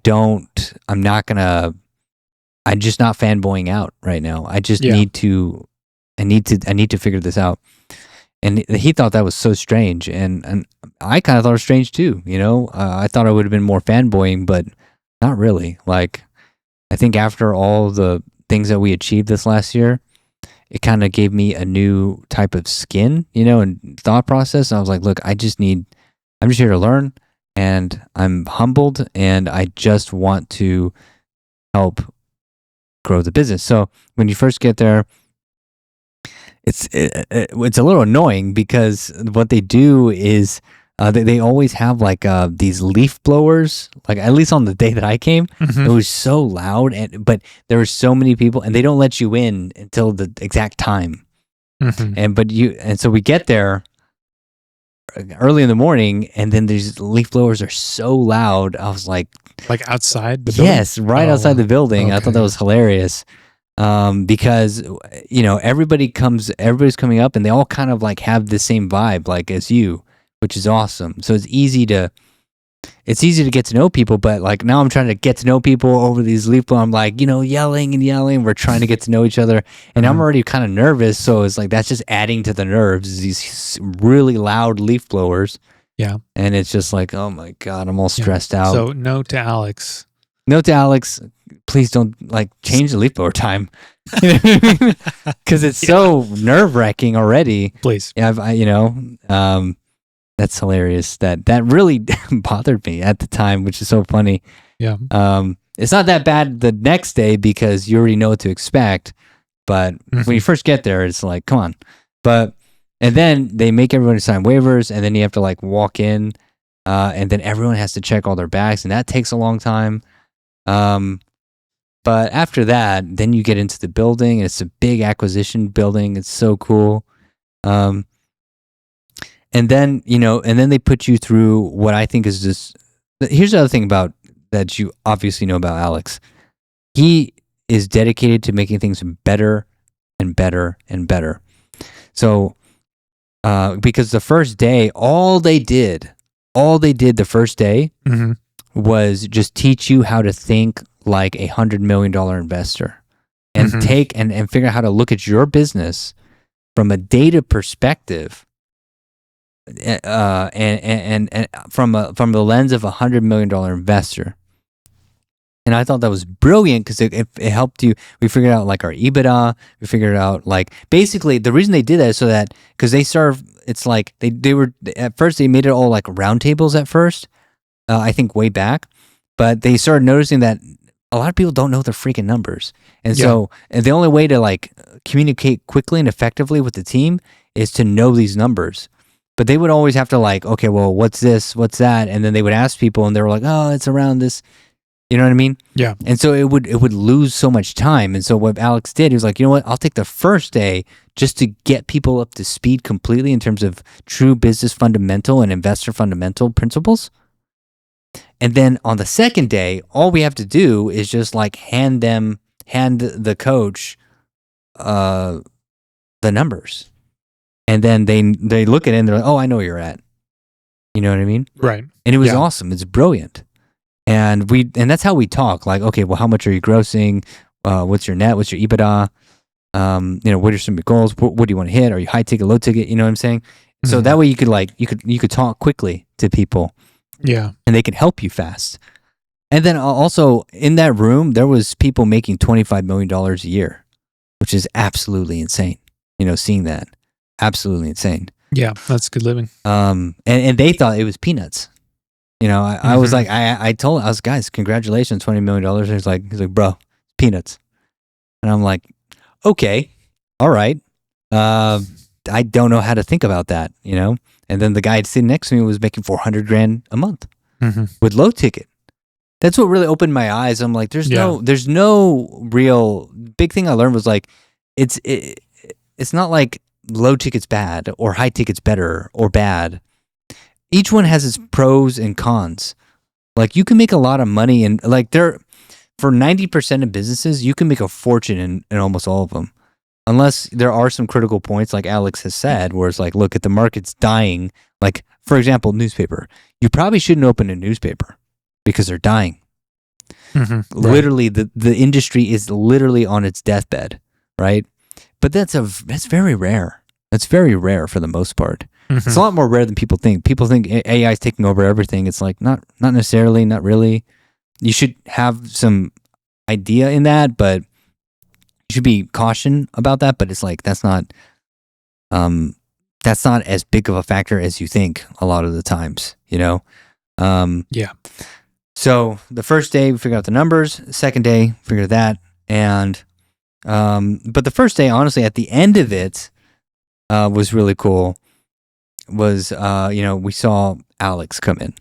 just not fanboying out right now. I just need to figure this out. And he thought that was so strange. And I kind of thought it was strange too. I thought I would have been more fanboying, but not really. Like, I think after all the things that we achieved this last year, it kind of gave me a new type of skin, and thought process. And I was like, look, I'm just here to learn, and I'm humbled, and I just want to help grow the business. So when you first get there, it's a little annoying because what they do is they always have like these leaf blowers. Like at least on the day that I came, it was so loud, but there were so many people, and they don't let you in until the exact time. And so we get there early in the morning, and then these leaf blowers are so loud. I was like outside the building? Yes, right outside the building. Okay. I thought that was hilarious. Because everybody's coming up, and they all kind of like have the same vibe like as you, which is awesome. So it's easy to get to know people, but like now I'm trying to get to know people over these leaf blowers. I'm like, yelling and yelling. We're trying to get to know each other, and I'm already kind of nervous. So it's like, that's just adding to the nerves, these really loud leaf blowers. Yeah. And it's just like, oh my God, I'm all stressed out. So note to Alex, please don't like change the leaf blower time. Because it's so nerve-wracking already. Please. Yeah, that's hilarious. That really bothered me at the time, which is so funny. Yeah. It's not that bad the next day because you already know what to expect. But when you first get there, it's like, come on. And then they make everyone sign waivers, and then you have to like walk in, and then everyone has to check all their bags, and that takes a long time. But after that, then you get into the building, and it's a big acquisition building. It's so cool. And then they put you through what I think is just, here's the other thing about that you obviously know about Alex. He is dedicated to making things better and better and better. So, because the first day, all they did the first day was just teach you how to think like $100 million investor, and take and figure out how to look at your business from a data perspective, and from the lens of $100 million investor. And I thought that was brilliant because it helped you. We figured out like our EBITDA. We figured out like basically the reason they did that is so that because they serve, it's like they were at first they made it all like round tables at first. I think way back, but they started noticing that a lot of people don't know their freaking numbers, and so and the only way to like communicate quickly and effectively with the team is to know these numbers. But they would always have to like, okay, well, what's this, what's that, and then they would ask people, and they were like, oh, it's around this. You know what I mean? Yeah. And so it would lose so much time. And so what Alex did, he was like, you know what? I'll take the first day just to get people up to speed completely in terms of true business fundamental and investor fundamental principles. And then on the second day, all we have to do is just like hand the coach the numbers. And then they look at it and they're like, oh, I know where you're at. You know what I mean? Right. And it was awesome. It's brilliant. And that's how we talk. Like, okay, well, how much are you grossing? What's your net? What's your EBITDA? What are some of your goals? What do you want to hit? Are you high ticket, low ticket? You know what I'm saying? Mm-hmm. So that way you could talk quickly to people. Yeah. And they could help you fast. And then also in that room, there was people making $25 million a year, which is absolutely insane. Seeing that, absolutely insane. Yeah, that's good living. And they thought it was peanuts. I was like, I told us, guys, congratulations, $20 million. And he's like, bro, peanuts. And I'm like, okay, all right. I don't know how to think about that, And then the guy sitting next to me was making $400,000 a month with low ticket. That's what really opened my eyes. I'm like, there's no real big thing I learned was like, it's not like low ticket's bad or high ticket's better or bad. Each one has its pros and cons. Like you can make a lot of money and like for 90% of businesses, you can make a fortune in almost all of them. Unless there are some critical points like Alex has said, where it's like, look, at the market's dying. Like, for example, newspaper. You probably shouldn't open a newspaper because they're dying. Mm-hmm, right. Literally, the industry is literally on its deathbed, right? But that's very rare. That's very rare for the most part. Mm-hmm. It's a lot more rare than people think. People think AI is taking over everything. It's like not necessarily, not really. You should have some idea in that, but you should be caution about that. But it's like that's not as big of a factor as you think a lot of the times. Yeah. So the first day we figured out the numbers. Second day figured that, and but the first day, honestly, at the end of it, was really cool. Was we saw Alex come in,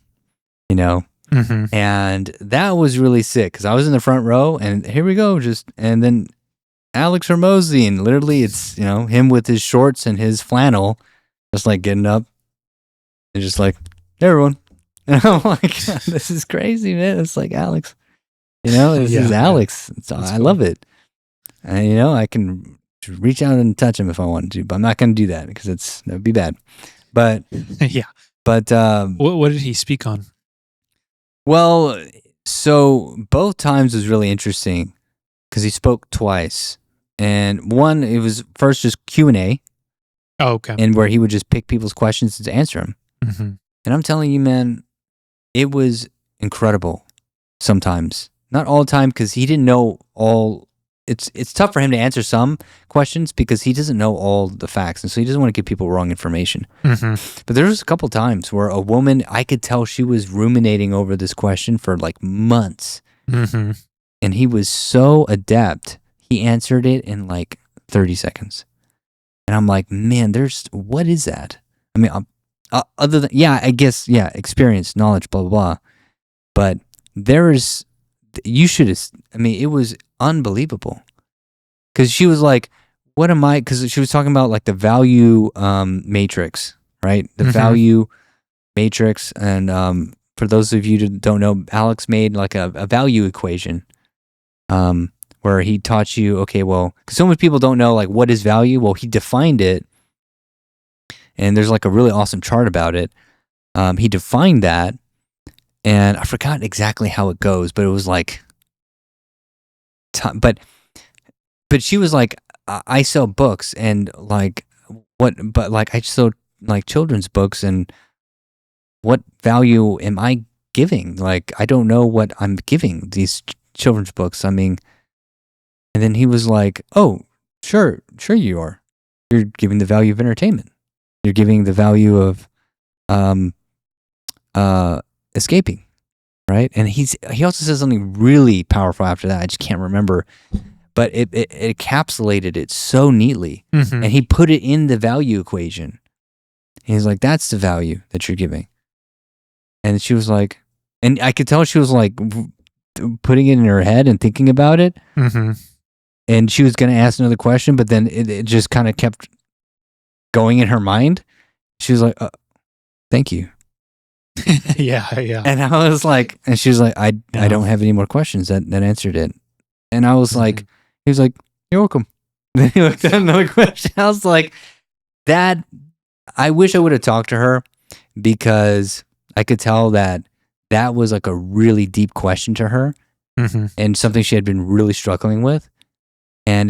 and that was really sick because I was in the front row and here we go, and then Alex Hormozi, and literally it's him with his shorts and his flannel, just like getting up and just like, hey everyone, and I'm like, this is crazy, man. It's like Alex, this is Alex. So I love it, and I can reach out and touch him if I wanted to, but I'm not going to do that because that would be bad. But yeah. But what did he speak on? Well, so both times was really interesting because he spoke twice, and one it was first just Q&A. Oh, okay. And where he would just pick people's questions to answer them. Mm-hmm. And I'm telling you, man, it was incredible. Sometimes, not all the time, because he didn't know all. It's tough for him to answer some questions because he doesn't know all the facts, and so he doesn't want to give people wrong information. Mm-hmm. But there was a couple times where a woman, I could tell she was ruminating over this question for like months, mm-hmm. and he was so adept. He answered it in like 30 seconds, and I'm like, man, what is that? I mean, other than I guess experience, knowledge, blah blah blah, but you should have. I mean, it was unbelievable because she was like, what am I, because she was talking about like the value matrix, right? The mm-hmm. value matrix. And for those of you that don't know, Alex made like a value equation where he taught you, okay, well, because so many people don't know like what is value. Well, he defined it, and there's like a really awesome chart about it. He defined that, and I forgot exactly how it goes, but it was like, but she was like, I sell books and like but like I sell like children's books, and what value am I giving? Like I don't know what I'm giving these children's books. I mean, and then he was like, oh, sure you are. You're giving the value of entertainment. You're giving the value of escaping, right? And he also says something really powerful after that. I just can't remember, but it encapsulated it so neatly, and he put it in the value equation. He's like, that's the value that you're giving. And she was like, and I could tell she was like putting it in her head and thinking about it. And she was going to ask another question, but then it just kind of kept going in her mind. She was like, thank you. Yeah. And I was like, and she was like, I don't have any more questions. That answered it. And I was like, he was like, you're welcome. Then he looked at another question. I was like, that, I wish I would have talked to her, because I could tell that was like a really deep question to her, and something she had been really struggling with. And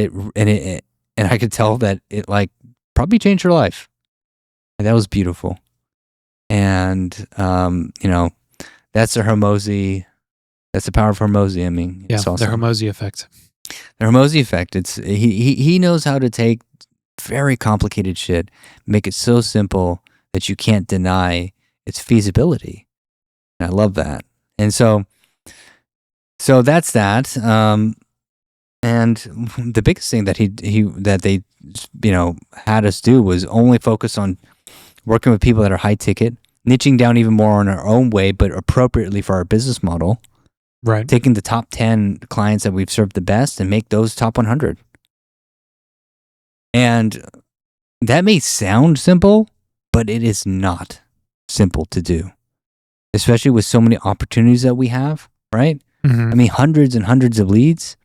I could tell that it like probably changed her life. And that was beautiful. And, that's the Hormozi. That's the power of Hormozi. I mean, yeah, it's awesome. the Hormozi effect. The Hormozi effect. It's he knows how to take very complicated shit, make it so simple that you can't deny its feasibility. And I love that. And so that's that. And the biggest thing that they had us do was only focus on working with people that are high ticket, niching down even more on our own way, but appropriately for our business model. Right. Taking the top 10 clients that we've served the best and make those top 100. And that may sound simple, but it is not simple to do, especially with so many opportunities that we have, right? I mean, hundreds and hundreds of leads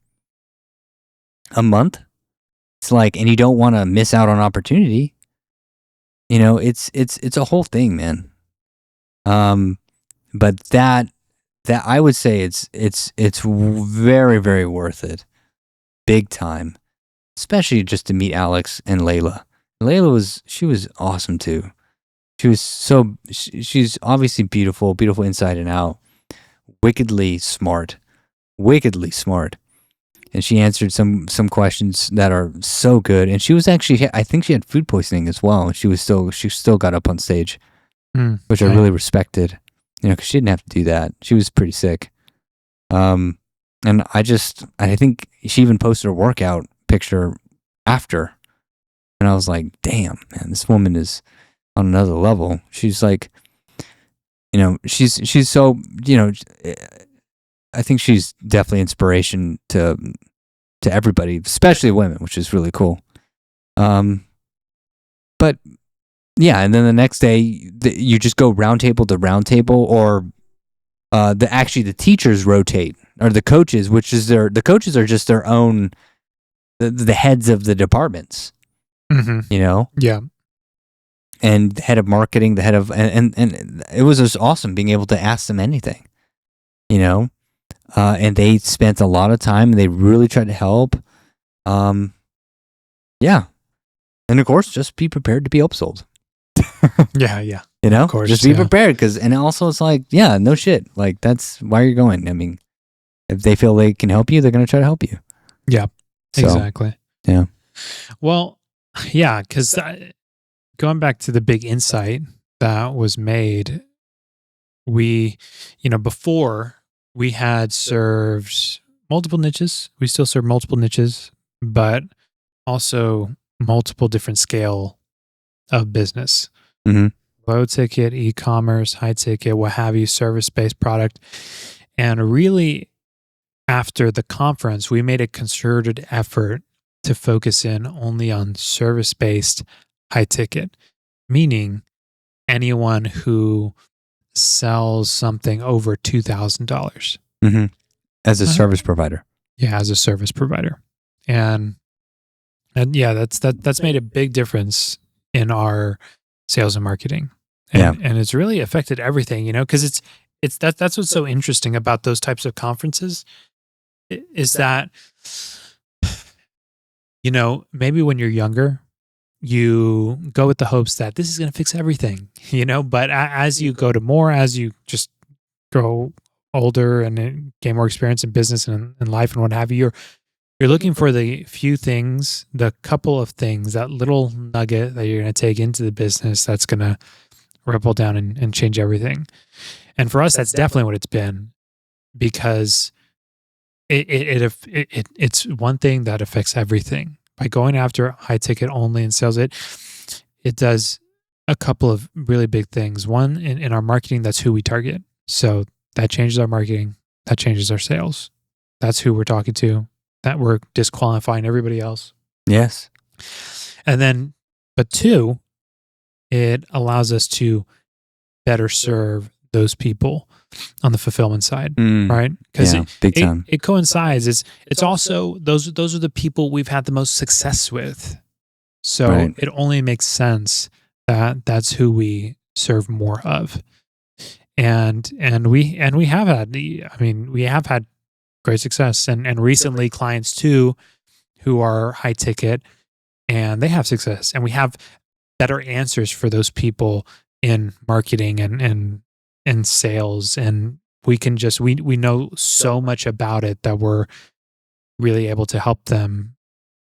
a month. It's like, and you don't want to miss out on opportunity. It's a whole thing, man. But that I would say it's very, very worth it, big time, especially just to meet Alex and Layla. Layla was awesome too. She was she's obviously beautiful inside and out, wickedly smart. And she answered some questions that are so good. And she was actually, I think she had food poisoning as well. And she still got up on stage, which I really respected, because she didn't have to do that. She was pretty sick. And I think she even posted a workout picture after. And I was like, damn, man, this woman is on another level. She's like, she's so, I think she's definitely inspiration to everybody, especially women, which is really cool. But yeah, and then the next day you just go roundtable to roundtable, or the teachers rotate, or the coaches, the coaches are just their own, the heads of the departments, Yeah. And the head of marketing, the head of, and it was just awesome being able to ask them anything, and they spent a lot of time, and they really tried to help. Yeah. And of course, just be prepared to be upsold. Yeah. Of course, just be prepared, and also it's like, yeah, no shit. Like, that's why you're going. I mean, if they feel they can help you, they're going to try to help you. Yeah, So, exactly. Yeah. Well, yeah, because going back to the big insight that was made, we, before we had served multiple niches. We still serve multiple niches, but also multiple different scale of business. Low ticket, e-commerce, high ticket, what have you, service-based product. And really, after the conference, we made a concerted effort to focus in only on service-based high ticket, meaning anyone who sells something over $2,000 as a service provider. Yeah, as a service provider, and yeah, that's made a big difference in our sales and marketing, and it's really affected everything, because that's what's so interesting about those types of conferences, is that maybe when you're younger, you go with the hopes that this is going to fix everything, but as you go to more, as you just go older and gain more experience in business and in life and what have you, you're looking for the few things, the couple of things, that little nugget that you're going to take into the business that's going to ripple down and change everything. And for us, that's definitely what it's been, because it's one thing that affects everything. By going after high ticket only and sales, it does a couple of really big things. One, in our marketing, that's who we target. So that changes our marketing, that changes our sales. That's who we're talking to, that we're disqualifying everybody else. Yes. And then, but two, it allows us to better serve those people on the fulfillment side, right? Because it coincides. It's also those are the people we've had the most success with. So it only makes sense that that's who we serve more of. And we have had we have had great success, and recently clients too who are high ticket and they have success, and we have better answers for those people in marketing and sales, and we can just we know so much about it that we're really able to help them.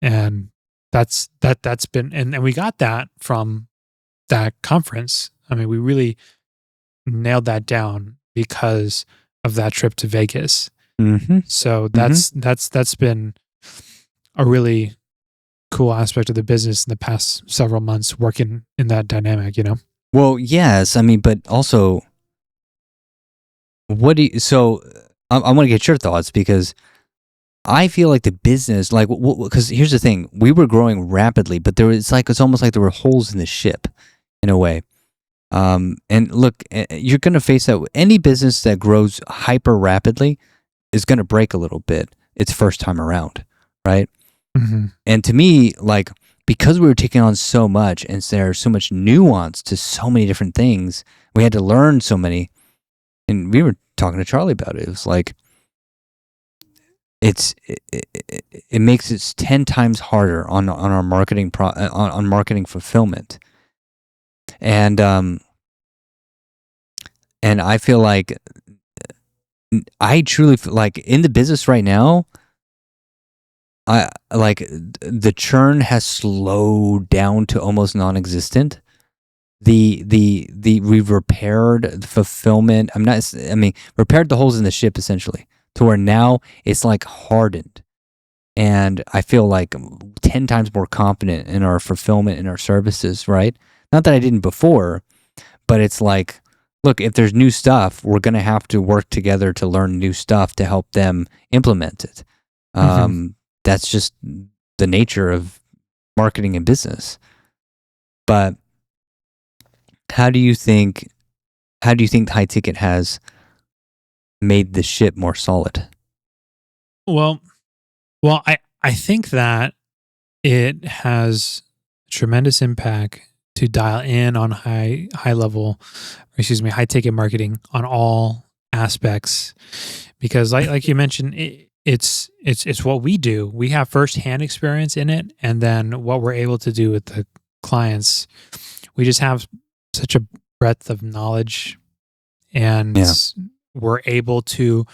And that's been, and we got that from that conference. I mean, we really nailed that down because of that trip to Vegas. Mm-hmm. So that's been a really cool aspect of the business in the past several months, working in that dynamic, you know? Well, yes. I mean, but also, I want to get your thoughts, because I feel like the business, like, because here's the thing, we were growing rapidly, but it's almost like there were holes in the ship in a way. And look, you're going to face that. Any business that grows hyper rapidly is going to break a little bit its first time around, right? Mm-hmm. And to me, like, because we were taking on so much and there's so much nuance to so many different things, we had to learn so many. And we were talking to Charlie about it. It was like, it makes it 10 times harder on our marketing on marketing fulfillment. And I feel like, I truly feel like in the business right now, I like the churn has slowed down to almost non-existent. We've repaired the fulfillment. Repaired the holes in the ship, essentially, to where now it's like hardened. And I feel like 10 times more confident in our fulfillment and our services, right? Not that I didn't before, but it's like, look, if there's new stuff, we're going to have to work together to learn new stuff to help them implement it. That's just the nature of marketing and business. But how do you think high ticket has made the ship more solid? Well, I think that it has tremendous impact to dial in on high ticket marketing on all aspects, because like you mentioned, it's what we do. We have firsthand experience in it, and then what we're able to do with the clients, we just have such a breadth of knowledge, and we're able to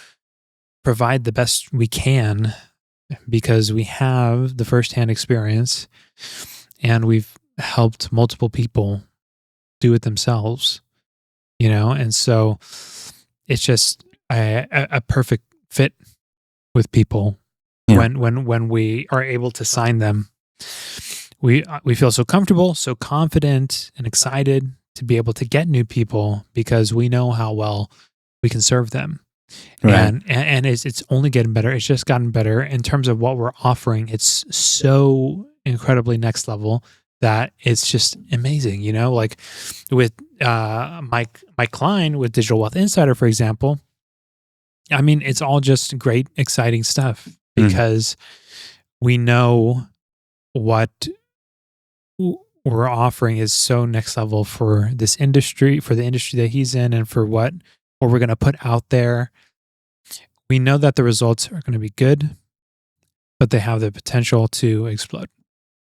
provide the best we can because we have the firsthand experience, and we've helped multiple people do it themselves, you know? And so it's just a perfect fit with people. When we are able to sign them. We feel so comfortable, so confident, and excited to be able to get new people because we know how well we can serve them. Right. And it's only getting better. It's just gotten better in terms of what we're offering. It's so incredibly next level that it's just amazing, you know? Like with Mike Klein with Digital Wealth Insider, for example, I mean, it's all just great, exciting stuff because we know what we're offering is so next level for this industry, for the industry that he's in, and for what we're going to put out there. We know that the results are going to be good, but they have the potential to explode.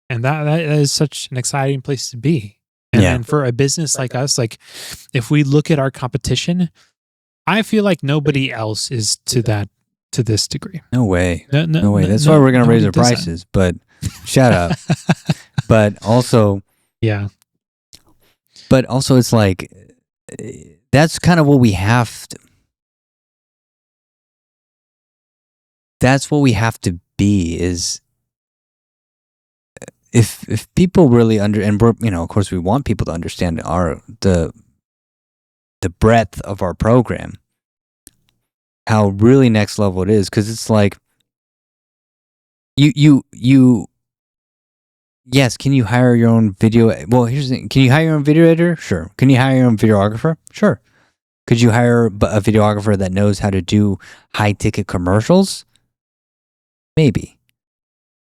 And that is such an exciting place to be. And for a business like us, like if we look at our competition, I feel like nobody else is to this degree. No way. No way. That's why we're going to raise our nobody does that. prices. But shut up. But also, Yeah. But also, it's like, that's kind of what we have to. That's what we have to be. Is if people really and we're, of course, we want people to understand the breadth of our program, how really next level it is, because it's like you. Yes, can you hire your own video? Well, here's the thing. Can you hire your own video editor? Sure. Can you hire your own videographer? Sure. Could you hire a videographer that knows how to do high-ticket commercials? Maybe.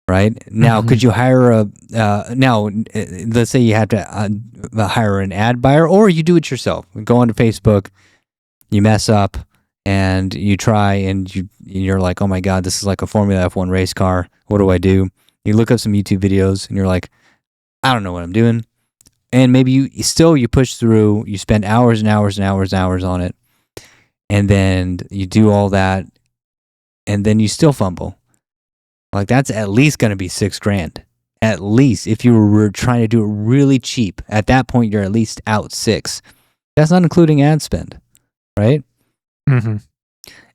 Right? Now, could you hire let's say you have to hire an ad buyer, or you do it yourself. Go onto Facebook, you mess up, and you try, and you're like, oh my God, this is like a Formula F1 race car. What do I do? You look up some YouTube videos and you're like, I don't know what I'm doing. And maybe you push through, you spend hours and hours and hours and hours on it. And then you do all that and then you still fumble. Like, that's at least going to be $6,000. At least, if you were trying to do it really cheap, at that point, you're at least out $6,000. That's not including ad spend, right? Mm-hmm.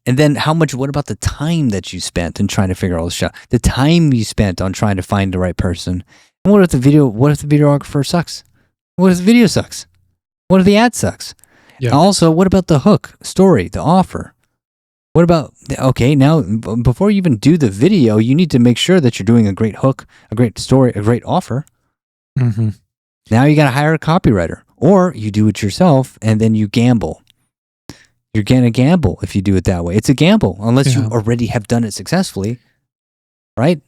And then what about the time that you spent in trying to figure all this out? The time you spent on trying to find the right person. And what if the videographer sucks? What if the video sucks? What if the ad sucks? Yeah. Also, what about the hook, story, the offer? What about, okay, now before you even do the video, you need to make sure that you're doing a great hook, a great story, a great offer. Mm-hmm. Now you got to hire a copywriter, or you do it yourself and then you gamble. You're going to gamble if you do it that way. It's a gamble unless you already have done it successfully, right?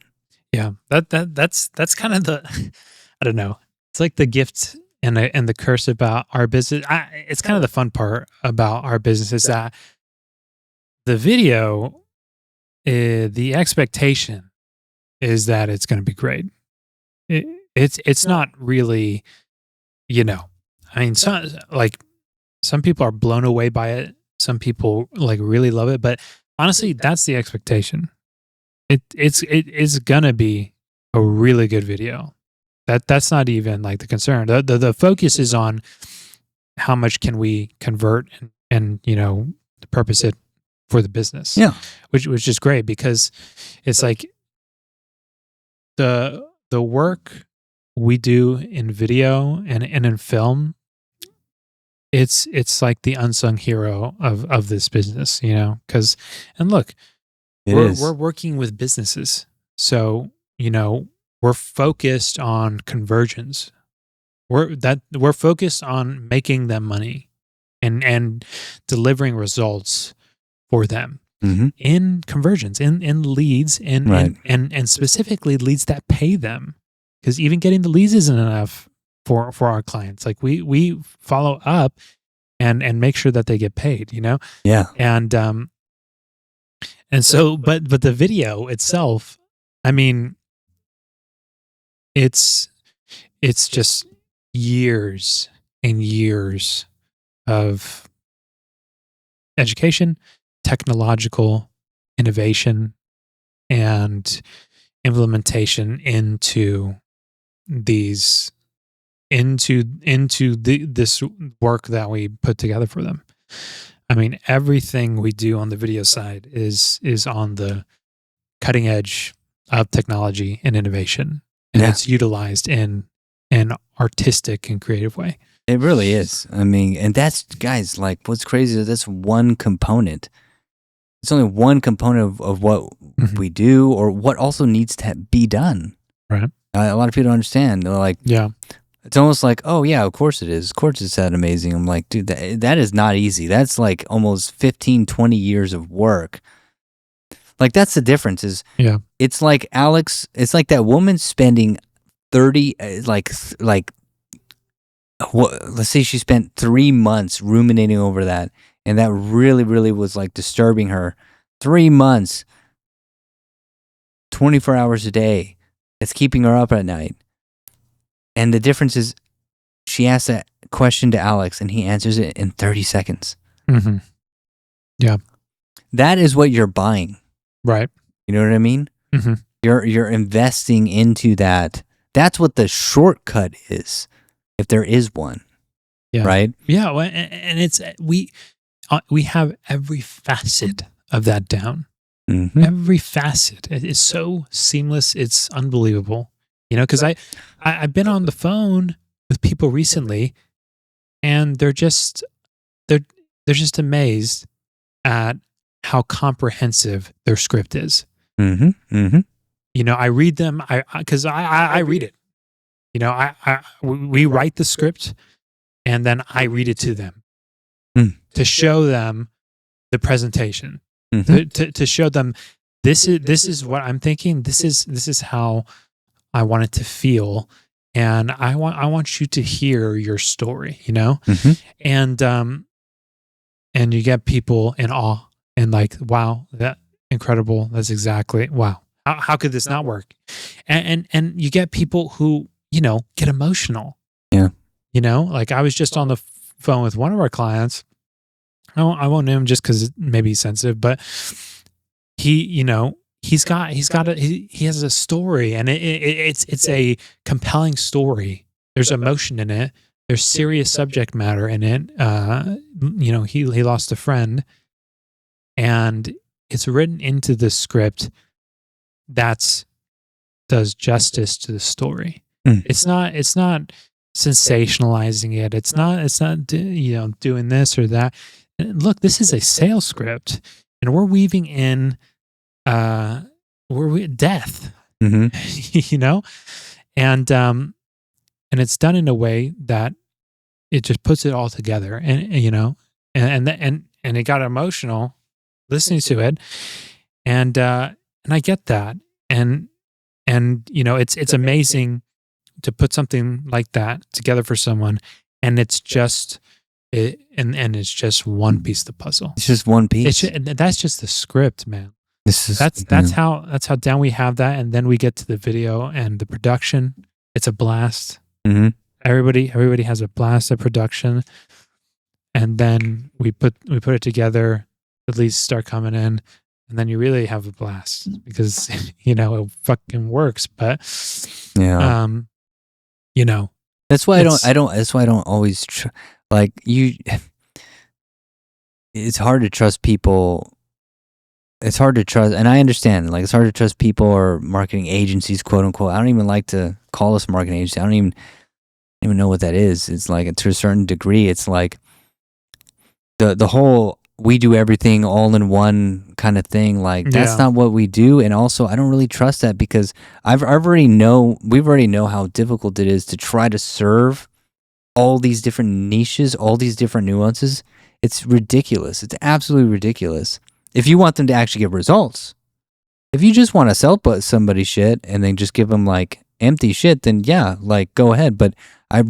Yeah, that's kind of the, I don't know. It's like the gift and the curse about our business. It's kind of the fun part about our business is that the video, the expectation is that it's going to be great. It's not really, I mean, some people are blown away by it. Some people really love it, but honestly, that's the expectation. It's gonna be a really good video. That's not even the concern. The focus is on how much can we convert and purpose it for the business. Yeah, which is great because it's like the work we do in video and in film. It's like the unsung hero of this business, because, and look, we're working with businesses. So, we're focused on conversions. We're focused on making them money and delivering results for them in conversions, in leads and specifically leads that pay them. Because even getting the leads isn't enough for our clients. Like we follow up and make sure that they get paid, Yeah. And so but the video itself, I mean, it's just years and years of education, technological innovation, and implementation into this work that we put together for them. I mean, everything we do on the video side is on the cutting edge of technology and innovation, and it's utilized in an artistic and creative way. It really is. I mean, and that's, guys, what's crazy is that's one component. It's only one component of what we do, or what also needs to be done. Right. A lot of people don't understand. They're like, yeah. It's almost like, oh yeah, of course it is. Of course it's that amazing. I'm like, dude, that is not easy. That's like almost 15, 20 years of work. Like, that's the difference is, it's like it's like that woman spending 30, let's say she spent 3 months ruminating over that. And that really, really was disturbing her. 3 months, 24 hours a day. It's keeping her up at night. And the difference is, she asks that question to Alex and he answers it in 30 seconds. Mm-hmm. Yeah. That is what you're buying. Right. You know what I mean? Mm-hmm. You're investing into that. That's what the shortcut is, if there is one. Yeah. Right? Yeah. Well, and it's we have every facet of that down. Mm-hmm. Every facet. It is so seamless. It's unbelievable. You know, because I've been on the phone with people recently, and they're just amazed at how comprehensive their script is. Mm-hmm. Mm-hmm. You know, I read them. Because I read it. You know, we write the script, and then I read it to them to show them the presentation, to show them this is what I'm thinking. This is how I want it to feel, and I want you to hear your story. You know, and you get people in awe and like, wow, that incredible. That's exactly wow. How could this not work? And you get people who, you know, get emotional. Yeah. You know, like I was just on the phone with one of our clients. I won't name him just because maybe he's sensitive, but he, you know, he has a story, and it's a compelling story. There's emotion in it. There's serious subject matter in it. You know, he lost a friend, and it's written into the script does justice to the story. It's not sensationalizing it. It's not you know, doing this or that. And look, this is a sales script, and we're weaving in death. You know, and it's done in a way that it just puts it all together, and you know, and it got emotional listening to it, and I get that, and you know, it's amazing to put something like that together for someone, and it's just it's just one piece of the puzzle. It's just one piece. That's just the script, man. That's how down we have that, and then we get to the video and the production. It's a blast. Everybody has a blast at production, and then we put it together. The leads start coming in, and then you really have a blast because you know it fucking works. But yeah, you know, that's why I don't. That's why I don't always like you. It's hard to trust people. It's hard to trust, and I understand. Like, it's hard to trust people or marketing agencies, quote unquote. I don't even like to call us a marketing agency. I don't even know what that is. It's like, to a certain degree, it's like the whole we do everything all in one kind of thing. Like, that's not what we do. And also, I don't really trust that because we've already know how difficult it is to try to serve all these different niches, all these different nuances. It's ridiculous. It's absolutely ridiculous. If you want them to actually get results, if you just want to sell somebody shit and then just give them like empty shit, then yeah, like go ahead. But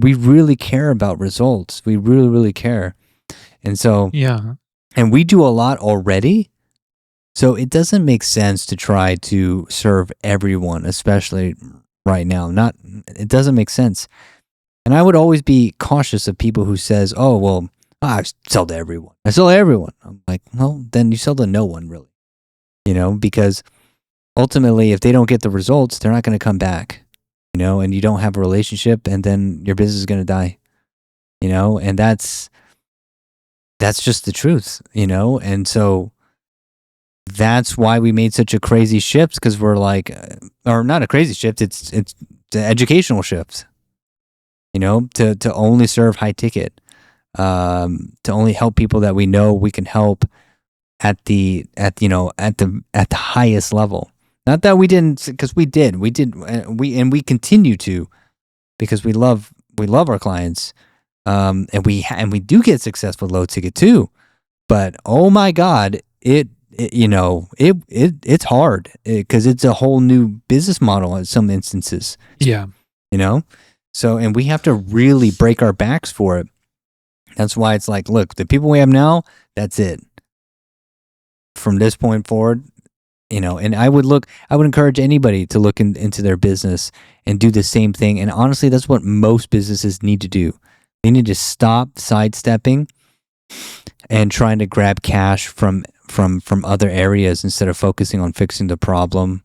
we really care about results. We really, really care. And so, yeah. And we do a lot already. So it doesn't make sense to try to serve everyone, especially right now. It doesn't make sense. And I would always be cautious of people who says, oh, well, I sell to everyone. I sell to everyone. I'm like, well, then you sell to no one, really. You know, because ultimately, if they don't get the results, they're not going to come back, you know, and you don't have a relationship, and then your business is going to die, you know, and that's just the truth, you know. And so that's why we made such a crazy shift, because we're like, or not a crazy shift, it's the educational shift, you know, to only serve high ticket. To only help people that we know we can help at the highest level. Not that we didn't, because we we continue to, because we love our clients, and we do get success with low ticket too. But oh my God, it's hard because it's a whole new business model in some instances. Yeah, you know, so, and we have to really break our backs for it. That's why it's like, look, the people we have now, that's it. From this point forward, you know, and I would encourage anybody to look into their business and do the same thing. And honestly, that's what most businesses need to do. They need to stop sidestepping and trying to grab cash from other areas instead of focusing on fixing the problem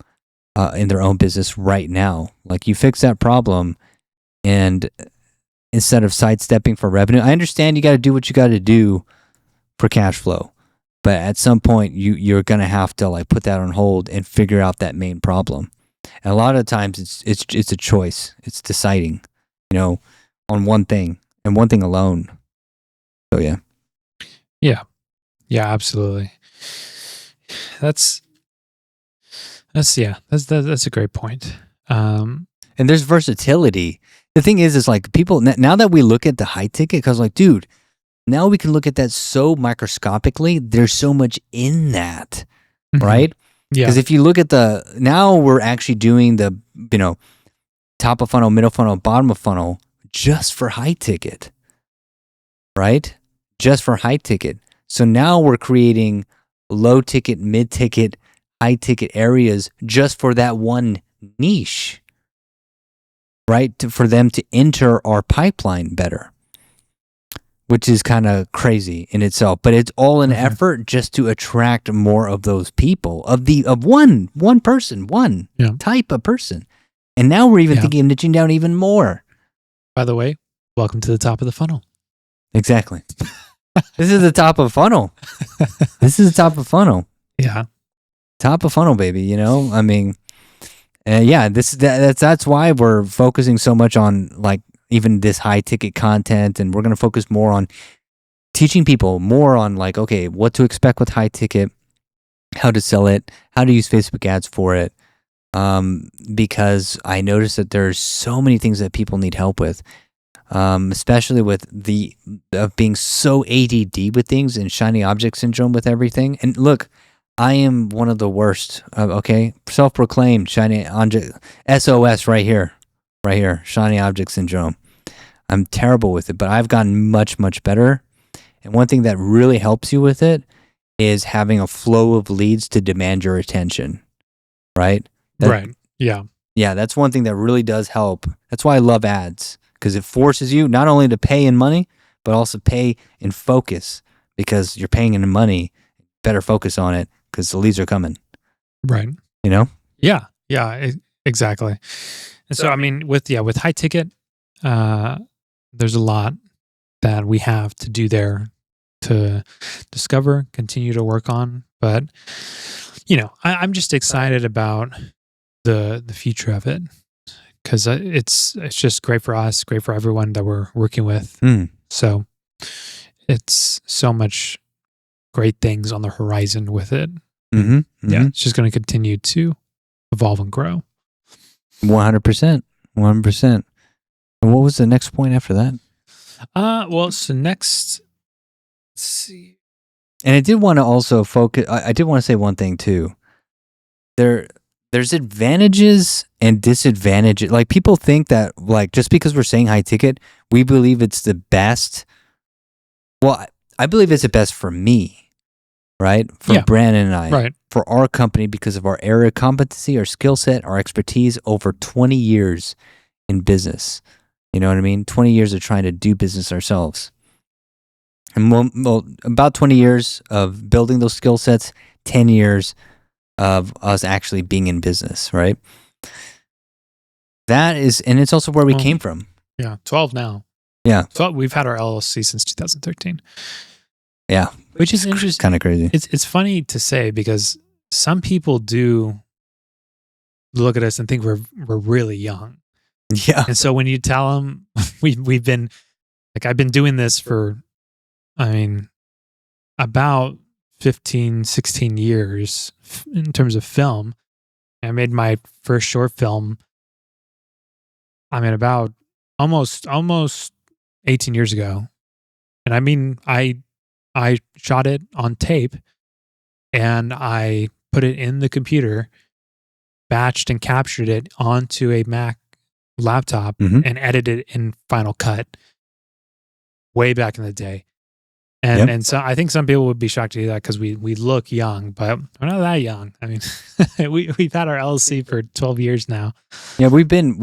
in their own business right now. Like, you fix that problem, and instead of sidestepping for revenue, I understand you got to do what you got to do for cash flow, but at some point you're gonna have to like put that on hold and figure out that main problem. And a lot of times it's a choice. It's deciding, on one thing and one thing alone. So Yeah, absolutely. That's a great point. And there's versatility. The thing is like, people, now that we look at the high ticket, because like, dude, now we can look at that so microscopically. There's so much in that, right? Yeah. Because if you look at now we're actually doing the, top of funnel, middle funnel, bottom of funnel just for high ticket, right? Just for high ticket. So now we're creating low ticket, mid ticket, high ticket areas just for that one niche, right? For them to enter our pipeline better, which is kind of crazy in itself. But it's all an effort just to attract more of those people, of one person, one type of person. And now we're even thinking of niching down even more. By the way, welcome to the top of the funnel. Exactly. This is the top of funnel. This is the top of funnel. Yeah. Top of funnel, baby. I mean, that's why we're focusing so much on like even this high ticket content, and we're going to focus more on teaching people more on like, okay, what to expect with high ticket, how to sell it, how to use Facebook ads for it. Because I noticed that there's so many things that people need help with, especially with being so ADD with things and shiny object syndrome with everything. And look, I am one of the worst. Okay, self-proclaimed shiny object SOS right here, shiny object syndrome. I'm terrible with it, but I've gotten much, much better. And one thing that really helps you with it is having a flow of leads to demand your attention, right? Right. Yeah. Yeah, that's one thing that really does help. That's why I love ads, because it forces you not only to pay in money, but also pay in focus, because you're paying in money. Better focus on it because the leads are coming. Right. Yeah. Yeah. Exactly. And so, I mean, with high ticket, there's a lot that we have to do there to discover, continue to work on. But, I'm just excited about the future of it, because it's just great for us, great for everyone that we're working with. So it's so much great things on the horizon with it. Yeah, it's just going to continue to evolve and grow. 100%. 100%. And what was the next point after that? Well, so next, let's see. And I did want to also focus, I did want to say one thing too. There's advantages and disadvantages. Like, people think that like just because we're saying high ticket, we believe it's the best. Well, I believe it's the best for me, right? For Brandon and I, right? For our company, because of our area of competency, our skill set, our expertise, over 20 years in business. You know what I mean? 20 years of trying to do business ourselves. And well, about 20 years of building those skill sets, 10 years of us actually being in business, right? That is, and it's also where we came from. Yeah, 12 now. Yeah. So we've had our LLC since 2013. Yeah. Which is interesting. Kind of crazy. It's funny to say, because some people do look at us and think we're really young. Yeah. And so when you tell them we've been, like, I've been doing this for, about 15, 16 years in terms of film. I made my first short film, about almost 18 years ago. And I shot it on tape, and I put it in the computer, batched and captured it onto a Mac laptop, and edited it in Final Cut way back in the day. And so I think some people would be shocked to hear that, because we look young, but we're not that young. I mean, we've had our LLC for 12 years now. Yeah, we've been,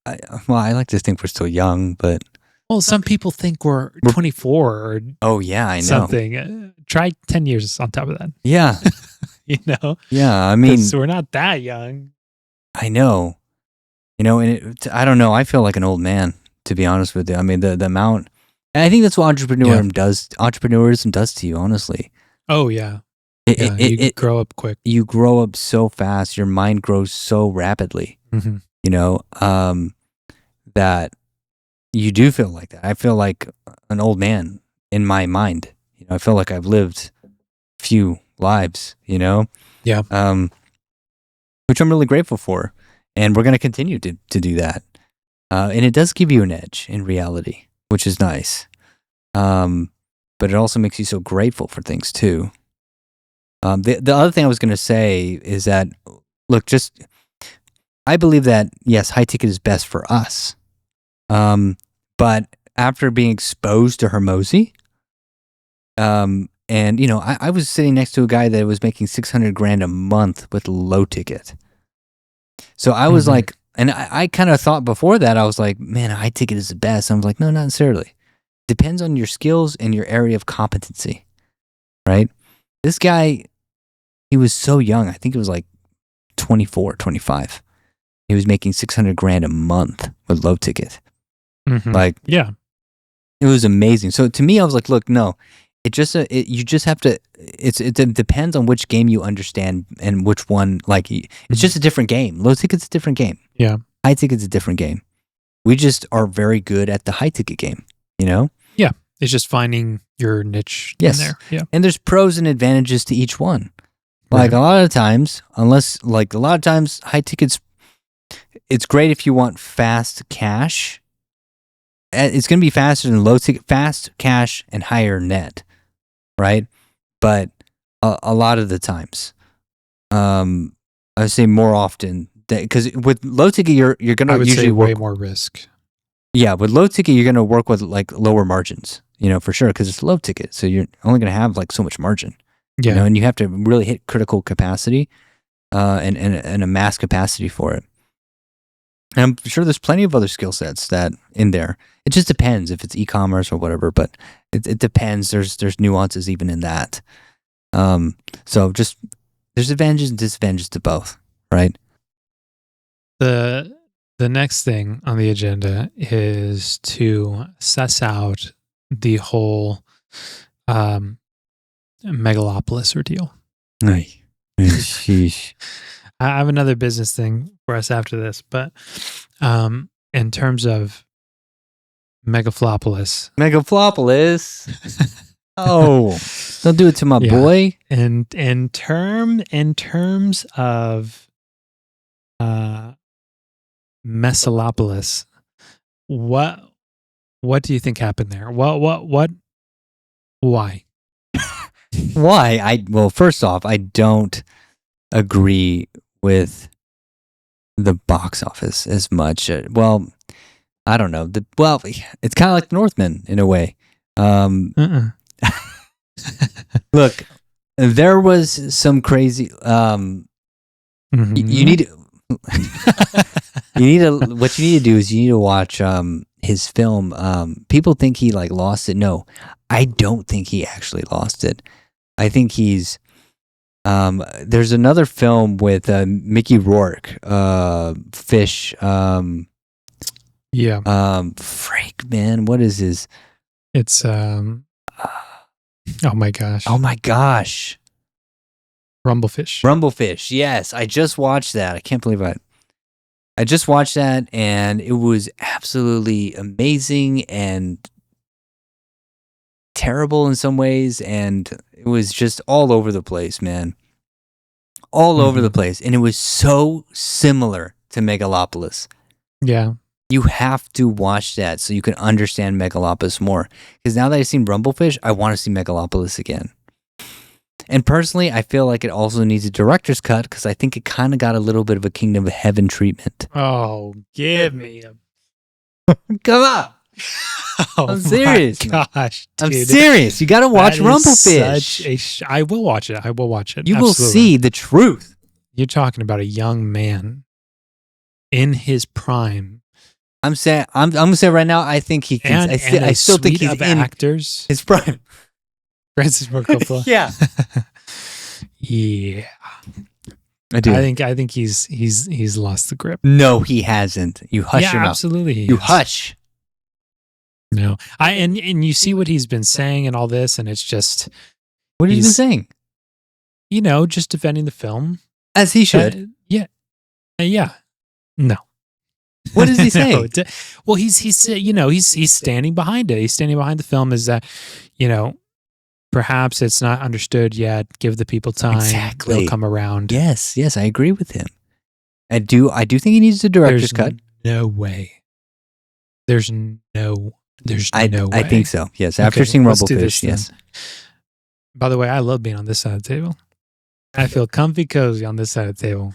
I like to think we're still young, but Well, some people think we're 24 or Oh yeah, I know. something. Try 10 years on top of that. Yeah, You know, yeah. I mean, we're not that young. I know. And I don't know. I feel like an old man, to be honest with you. I mean, the amount. And I think that's what entrepreneurism does to you. Honestly. Oh yeah. You grow up quick. You grow up so fast. Your mind grows so rapidly. Mm-hmm. That you do feel like that. I feel like an old man in my mind. I feel like I've lived few lives. Yeah. Which I'm really grateful for, and we're going to continue to do that. And it does give you an edge in reality, which is nice. But it also makes you so grateful for things too. The other thing I was going to say is that, look, I believe that, yes, high ticket is best for us. But after being exposed to Hormozi, and I was sitting next to a guy that was making $600,000 a month with low ticket. So I was like, and I kind of thought before that, I was like, man, high ticket is the best. I was like, no, not necessarily. Depends on your skills and your area of competency, right? This guy, he was so young. I think it was like 24, 25. He was making $600,000 a month with low ticket. Mm-hmm. It was amazing. So to me, I was like, look, no, you just have to, it depends on which game you understand and which one, it's just a different game. Low ticket's a different game. Yeah. High ticket's a different game. We just are very good at the high ticket game, Yeah. It's just finding your niche in there. Yeah. And there's pros and advantages to each one. Like a lot of times, high tickets, it's great if you want fast cash. It's going to be faster than low ticket, fast cash and higher net, right? But a lot of the times, I would say more often, because with low ticket, you're going to usually way more risk. Yeah, with low ticket, you're going to work with like lower margins, for sure, because it's low ticket. So you're only going to have like so much margin. Yeah. And you have to really hit critical capacity and a mass capacity for it. And I'm sure there's plenty of other skill sets that in there. It just depends if it's e-commerce or whatever, but it depends. There's nuances even in that. So just there's advantages and disadvantages to both, right? The next thing on the agenda is to suss out the whole megalopolis ordeal. Sheesh. I have another business thing for us after this, but in terms of megaflopolis. Oh, don't do it to my boy. And in terms of Mesalopolis, what do you think happened there? Why? Why? Well, first off, I don't agree with the box office as much. Well, I don't know. It's kind of like the Northman in a way. Look, there was some crazy. You need. What you need to do is you need to watch his film. People think he lost it. No, I don't think he actually lost it. I think he's. There's another film with Mickey Rourke, Fish. Frank, man, what is his? It's oh my gosh. Rumblefish. Yes, I just watched that. I can't believe I just watched that, and it was absolutely amazing and terrible in some ways, and it was just all over the place, man. All over the place, and it was so similar to Megalopolis. Yeah. You have to watch that so you can understand Megalopolis more. Because now that I've seen Rumblefish, I want to see Megalopolis again. And personally, I feel like it also needs a director's cut because I think it kind of got a little bit of a Kingdom of Heaven treatment. Oh, give me a... Come on. I'm serious. Gosh, dude. I'm serious. You got to watch Rumblefish. I will watch it. You will see the truth. You're talking about a young man in his prime I'm saying I'm gonna say right now. I think he can. I still think he's in actors. his prime. Francis Ford Coppola. Yeah, Yeah. I do. I think he's lost the grip. No, he hasn't. You hush Yeah, your mouth. absolutely. You hush. No. And you see what he's been saying and all this, and it's just, What have you been saying? just defending the film. As he should. Yeah. Yeah. No. What is he saying? Well, he's standing behind it. He's standing behind the film is that, perhaps it's not understood yet. Give the people time. Exactly. They'll come around. Yes, I agree with him. I do think he needs a director's cut. No way. There's no way. I think so. Yes, after seeing Rumblefish, yes. By the way, I love being on this side of the table. I feel comfy cozy on this side of the table.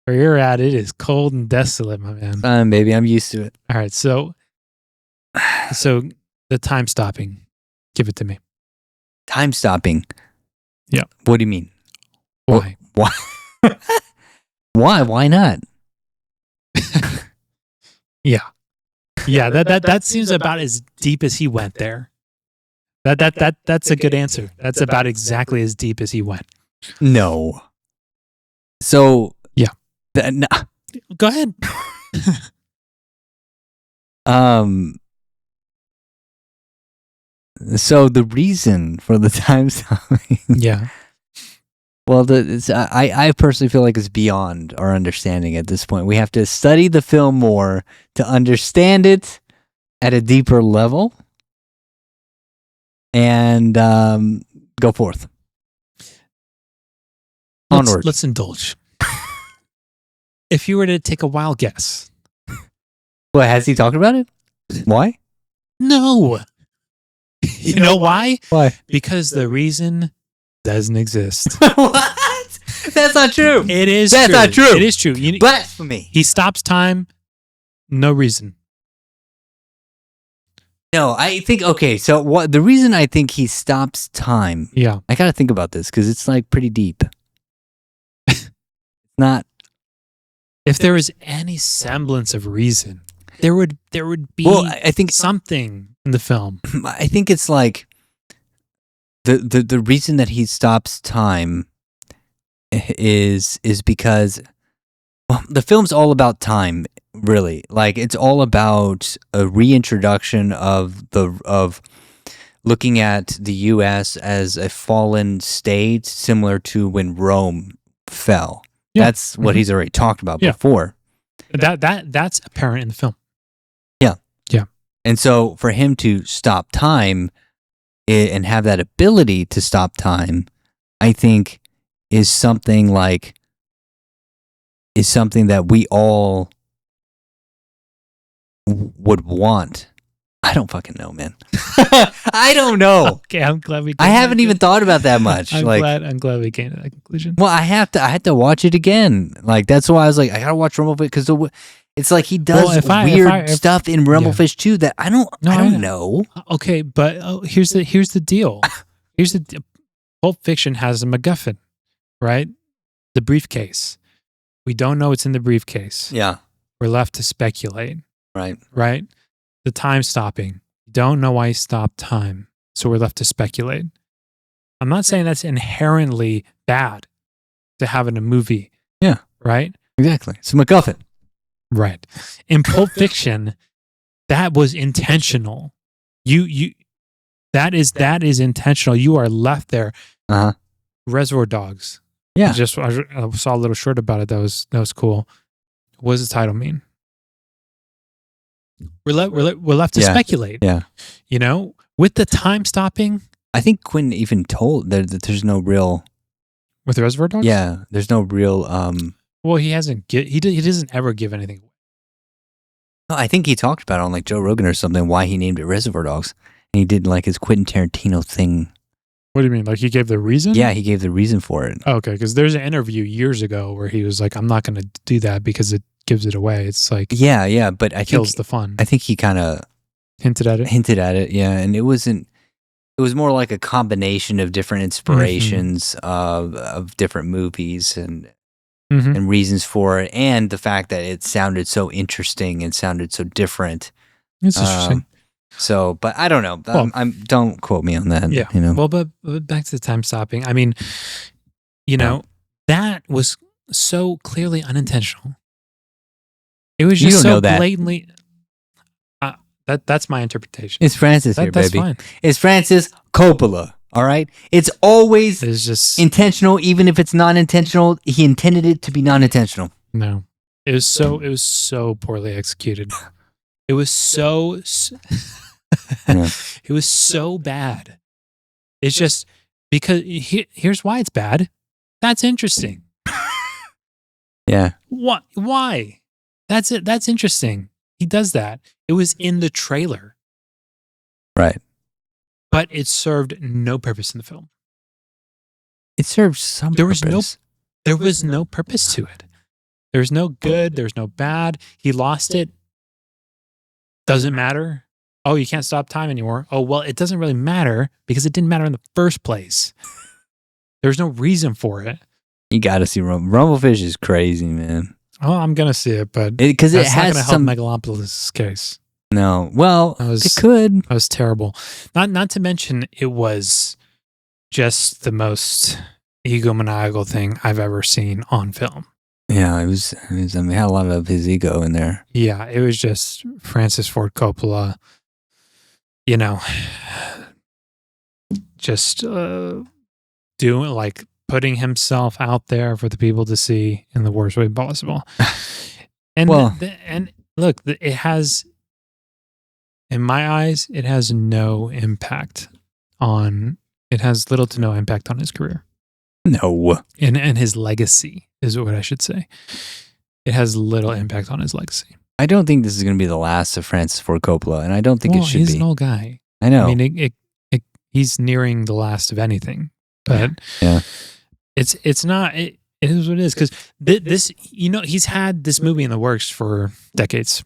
Where you're at, it is cold and desolate, my man. Baby, I'm used to it. All right, so the time stopping, give it to me. Time stopping. Yeah. What do you mean? Why? Why? Why not? Yeah. That seems about as deep as he went there. That's a good answer. That's about exactly as deep as he went. No. So yeah. No. Go ahead. So the reason for the time stopping. Yeah. Well, I personally feel like it's beyond our understanding at this point. We have to study the film more to understand it at a deeper level and go forth. Onward. Let's indulge. If you were to take a wild guess. Well, has he talked about it? Why? No. You know why? Why? Because the reason doesn't exist. What? That's not true. It is That's true. not true. It is true. Blasphemy. He stops time. No reason. No, I think, okay, so what the reason I think he stops time, Yeah. I got to think about this because it's like pretty deep. Not. If there was any semblance of reason, there would be I think something in the film. I think it's like the reason that he stops time is because the film's all about time, really. Like it's all about a reintroduction of looking at the U.S. as a fallen state, similar to when Rome fell. Yeah. That's what he's already talked about before. That's apparent in the film. Yeah. Yeah. And so for him to stop time and have that ability to stop time, I think is something that we all would want. I don't fucking know, man. I don't know. Okay, I'm glad we. I haven't even thought about that much. I'm glad we came to that conclusion. Well, I had to watch it again. Like that's why I was like, I gotta watch Rumblefish because it's like he does weird stuff in Rumblefish too that I don't know. Okay, but here's the deal. Pulp Fiction has a MacGuffin, right? The briefcase. We don't know what's in the briefcase. Yeah, we're left to speculate. Right. The time stopping. We don't know why he stopped time, so we're left to speculate. I'm not saying that's inherently bad to have in a movie. Yeah. Right? Exactly. It's a MacGuffin. Right. In Pulp Fiction, that was intentional. That is intentional. You are left there. Uh-huh. Reservoir Dogs. Yeah. I saw a little short about it. That was cool. What does the title mean? We're left to speculate. Yeah. You know, with the time stopping. I think Quinn even told that there's no real. With the Reservoir Dogs? Yeah, there's no real. Well, he doesn't ever give anything away. No, I think he talked about it on like Joe Rogan or something. Why he named it Reservoir Dogs, and he did like his Quentin Tarantino thing. What do you mean? Like he gave the reason? Yeah, he gave the reason for it. Oh, okay, because there's an interview years ago where he was like, "I'm not going to do that because it gives it away." It's like yeah, but I kills think the fun. I think he kind of hinted at it. Yeah, and it wasn't. It was more like a combination of different inspirations of different movies, and Mhm. and reasons for it, and the fact that it sounded so interesting and sounded so different. It's interesting. So, but I don't know. Well, Don't quote me on that. Yeah. You know. Well, but back to the time stopping. I mean, that was so clearly unintentional. It was You just don't so know that. blatantly. That's my interpretation. It's Francis here, That's baby. fine. It's Francis Coppola. All right. It's always It's just intentional, even if it's non-intentional. He intended it to be non-intentional. no. It was so poorly executed. It was so. Yeah. It was so bad. It's just because here's why it's bad. That's interesting. Yeah. What? Why? That's it. That's interesting. He does that. It was in the trailer, Right. but it served no purpose in the film. It serves some There was purpose. There was no purpose to it. There was no good. There was no bad. He lost it. Doesn't matter. Oh, you can't stop time anymore. Oh, well, it doesn't really matter because it didn't matter in the first place. There's no reason for it. You got to see Rumblefish is crazy, man. Oh, I'm gonna see it, but Because it that's not has gonna some. help Megalopolis' case. No. Well, was- it could. That was terrible. Not to mention it was just the most egomaniacal thing I've ever seen on film. Yeah, it was. I mean, it had a lot of his ego in there. Yeah, it was just Francis Ford Coppola, just doing putting himself out there for the people to see in the worst way possible. And Well- and look, it has, in my eyes, it has no impact on. It has little to no impact on his career No. and his legacy is what I should say. It has little impact on his legacy. I don't think this is going to be the last of Francis Ford Coppola, and I don't think it should he's be. an old guy. I know. I mean, he's nearing the last of anything, but Yeah. it's not. It is what it is because this, he's had this movie in the works for decades.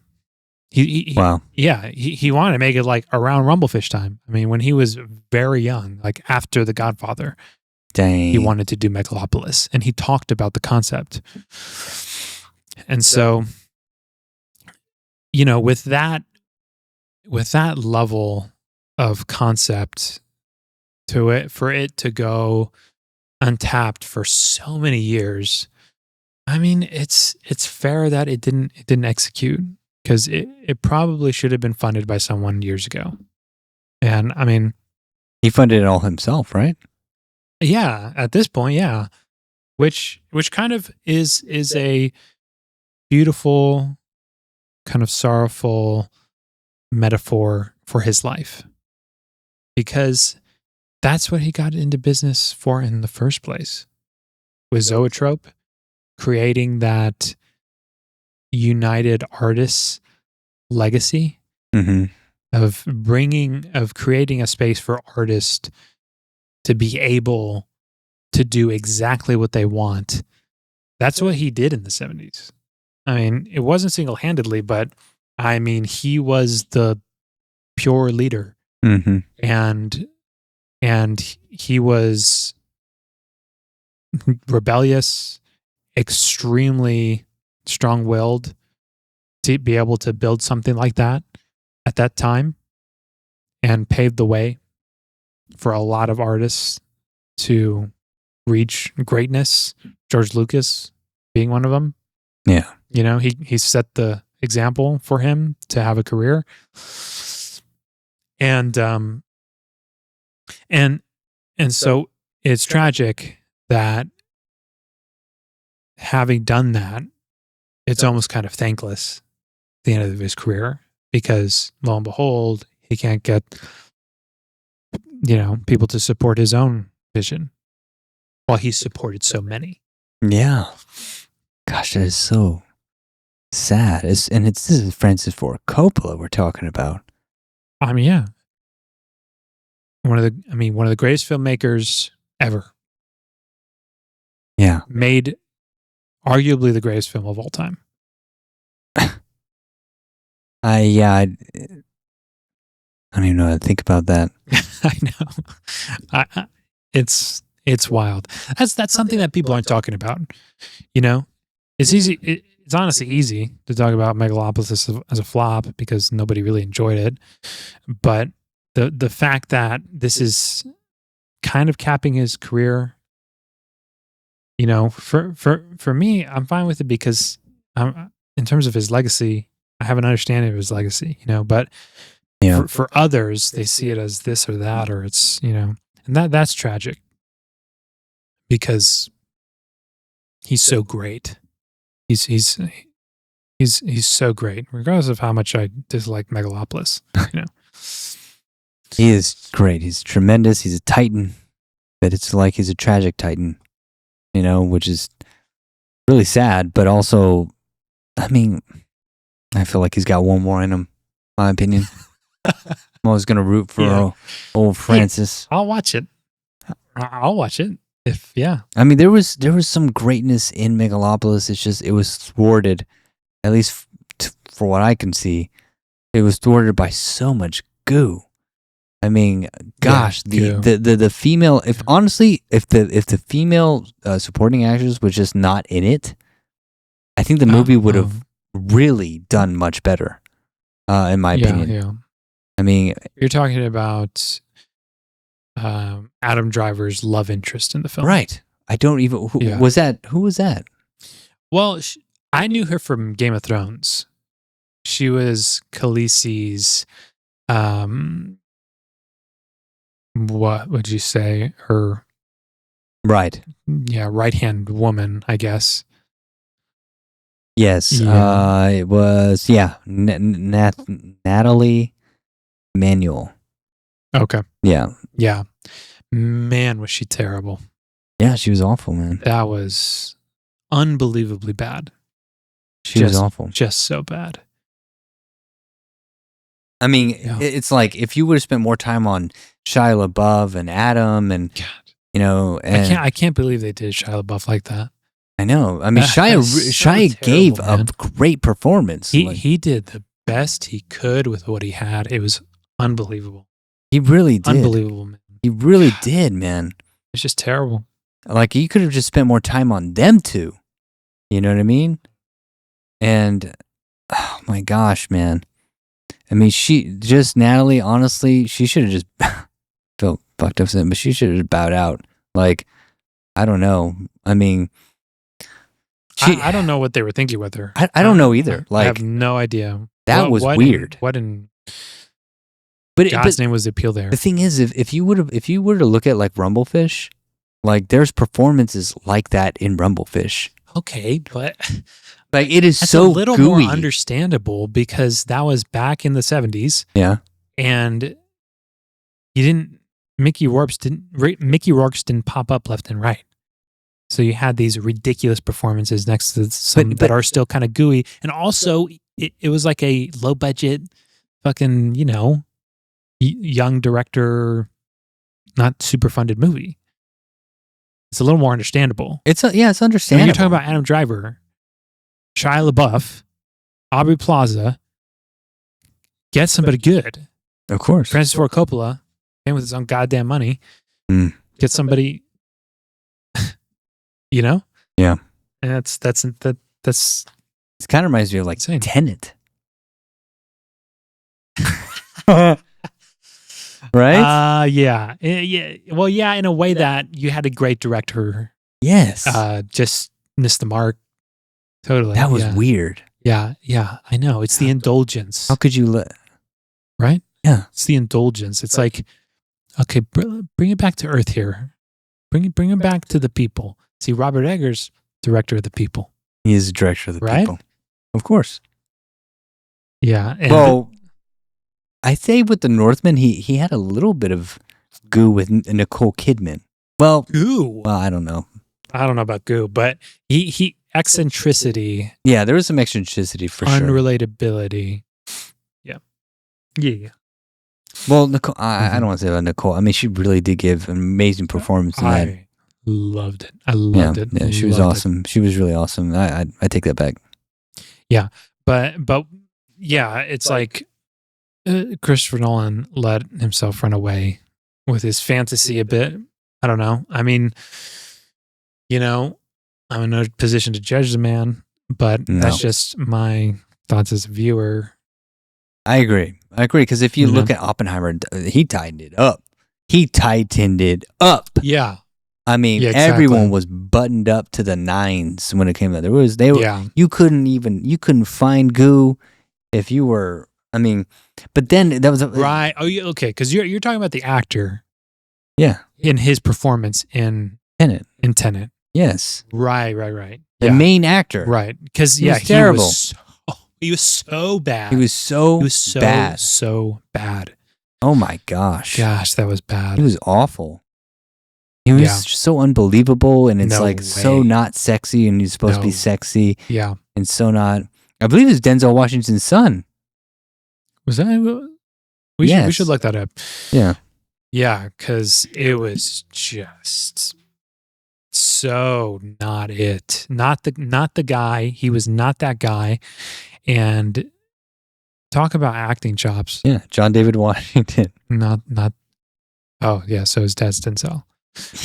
Wow. He wanted to make it around Rumblefish time. I mean, when he was very young, after The Godfather, Dang. he wanted to do Megalopolis, and he talked about the concept. And so, with that level of concept to it, for it to go untapped for so many years, I mean, it's fair that it didn't execute, because it probably should have been funded by someone years ago. And I mean, He funded it all himself, right? yeah, at this point, yeah, which kind of is a beautiful, kind of sorrowful metaphor for his life, because that's what he got into business for in the first place, with Zoetrope, creating that United Artists legacy Mm-hmm. of creating a space for artists to be able to do exactly what they want. That's what he did in the 70s. I mean, it wasn't single-handedly, but I mean, he was the pure leader, Mm-hmm. and he was rebellious, extremely strong-willed to be able to build something like that at that time, and paved the way for a lot of artists to reach greatness. George Lucas being one of them. Yeah. He set the example for him to have a career. And so it's tragic that, having done that, it's almost kind of thankless at the end of his career, because lo and behold, he can't get people to support his own vision while he supported so many. Yeah. Gosh, that is so sad. This is Francis Ford Coppola we're talking about. I mean, yeah. One of the greatest filmmakers ever. Yeah. Made arguably the greatest film of all time. I don't even know how to think about that. I know. It's wild. That's something that people aren't talking about. It's easy. It's honestly easy to talk about Megalopolis as a flop because nobody really enjoyed it. But the fact that this is kind of capping his career, for me, I'm fine with it because in terms of his legacy, I have an understanding of his legacy, but for others, they see it as this or that, or it's, and that's tragic because he's so great. He's so great, regardless of how much I dislike Megalopolis. He is great. He's tremendous. He's a titan, but it's like he's a tragic titan, which is really sad. But also, I mean, I feel like he's got one more in him. My opinion. I'm always gonna root for old Francis. I'll watch it. I'll watch it. I mean, there was some greatness in Megalopolis. It's just it was thwarted, at least for what I can see. It was thwarted by so much goo. I mean, gosh, the female. If honestly, if the female supporting actress was just not in it, I think the movie would have really done much better. In my opinion. Yeah. I mean, you're talking about Adam Driver's love interest in the film, right? I don't even. Who was that? Who was that? Well, I knew her from Game of Thrones. She was Khaleesi's. What would you say? Her right? Yeah, right-hand woman, I guess. Yes, it was. Natalie Manuel. Okay. Yeah. Man, was she terrible. Yeah, she was awful, man. That was unbelievably bad. She was awful. Just so bad. I mean, it's like if you would have spent more time on Shia LaBeouf and Adam and, and I can't believe they did Shia LaBeouf like that. I know. I mean, Shia gave a great performance. He did the best he could with what he had. It was unbelievable. He really did. Unbelievable, man. He really did, man. It's just terrible. Like, you could have just spent more time on them two. You know what I mean? And, oh my gosh, man. I mean, Natalie, honestly, she should have just felt fucked up, but she should have just bowed out. Like, I don't know. I mean, I don't know what they were thinking with her. I don't know either. Like, I have no idea. That was weird. What in God's name was the appeal there? The thing is, if you were to look at like Rumblefish, like there's performances like that in Rumblefish. Okay, but like it is that's so a little gooey. more understandable because that was back in the 70s. Yeah, and Mickey Rourke didn't pop up left and right. So you had these ridiculous performances next to some that are still kind of gooey. And also, it was like a low-budget fucking, young director, not super funded movie. It's a little more understandable. It's understandable. You're talking about Adam Driver, Shia LaBeouf, Aubrey Plaza. Get somebody good. Of course. Francis Ford Coppola, paying with his own goddamn money. Get somebody... Yeah. And that's it kind of reminds me of like Tenet. Right? Yeah. Well, yeah, in a way that you had a great director. Yes. Just missed the mark. Totally. That was weird. Yeah, I know. It's the indulgence. How could you right? Yeah. It's the indulgence. It's like, okay, bring it back to earth here. Bring it back to the people. See, Robert Eggers, director of the people. He is the director of the people. Of course. Yeah. Well, I say with The Northman, he had a little bit of goo with Nicole Kidman. Well, goo. Well, I don't know. I don't know about goo, but he eccentricity. Yeah, there was some eccentricity for sure. Unrelatability. Yeah. Well, Nicole, I don't want to say about Nicole. I mean, she really did give an amazing performance in that. I loved it. I loved it. Yeah, she was awesome. She was really awesome. I take that back. Yeah, but yeah, it's like Christopher Nolan let himself run away with his fantasy a bit. I don't know. I mean, I'm in no position to judge the man, but No. that's just my thoughts as a viewer. I agree because if you look at Oppenheimer, he tightened it up. Yeah. I mean, Yeah, exactly. everyone was buttoned up to the nines when it came to that. You couldn't find goo if you were. I mean, but then that was right. Oh, yeah. Okay, because you're talking about the actor. Yeah. In his performance in Tenet. Yes. Right. The main actor. Right. Because he was terrible. He was so bad. He was so bad. So bad. Oh my gosh. Gosh, that was bad. He was awful. He was just so unbelievable, and it's so not sexy, and he's supposed to be sexy. Yeah. And so not. I believe it's Denzel Washington's son. Was that? We should look that up. Yeah. Yeah, because it was just so not it. Not the guy. He was not that guy. And talk about acting chops. Yeah, John David Washington. Not. Oh yeah, so his dad's Denzel.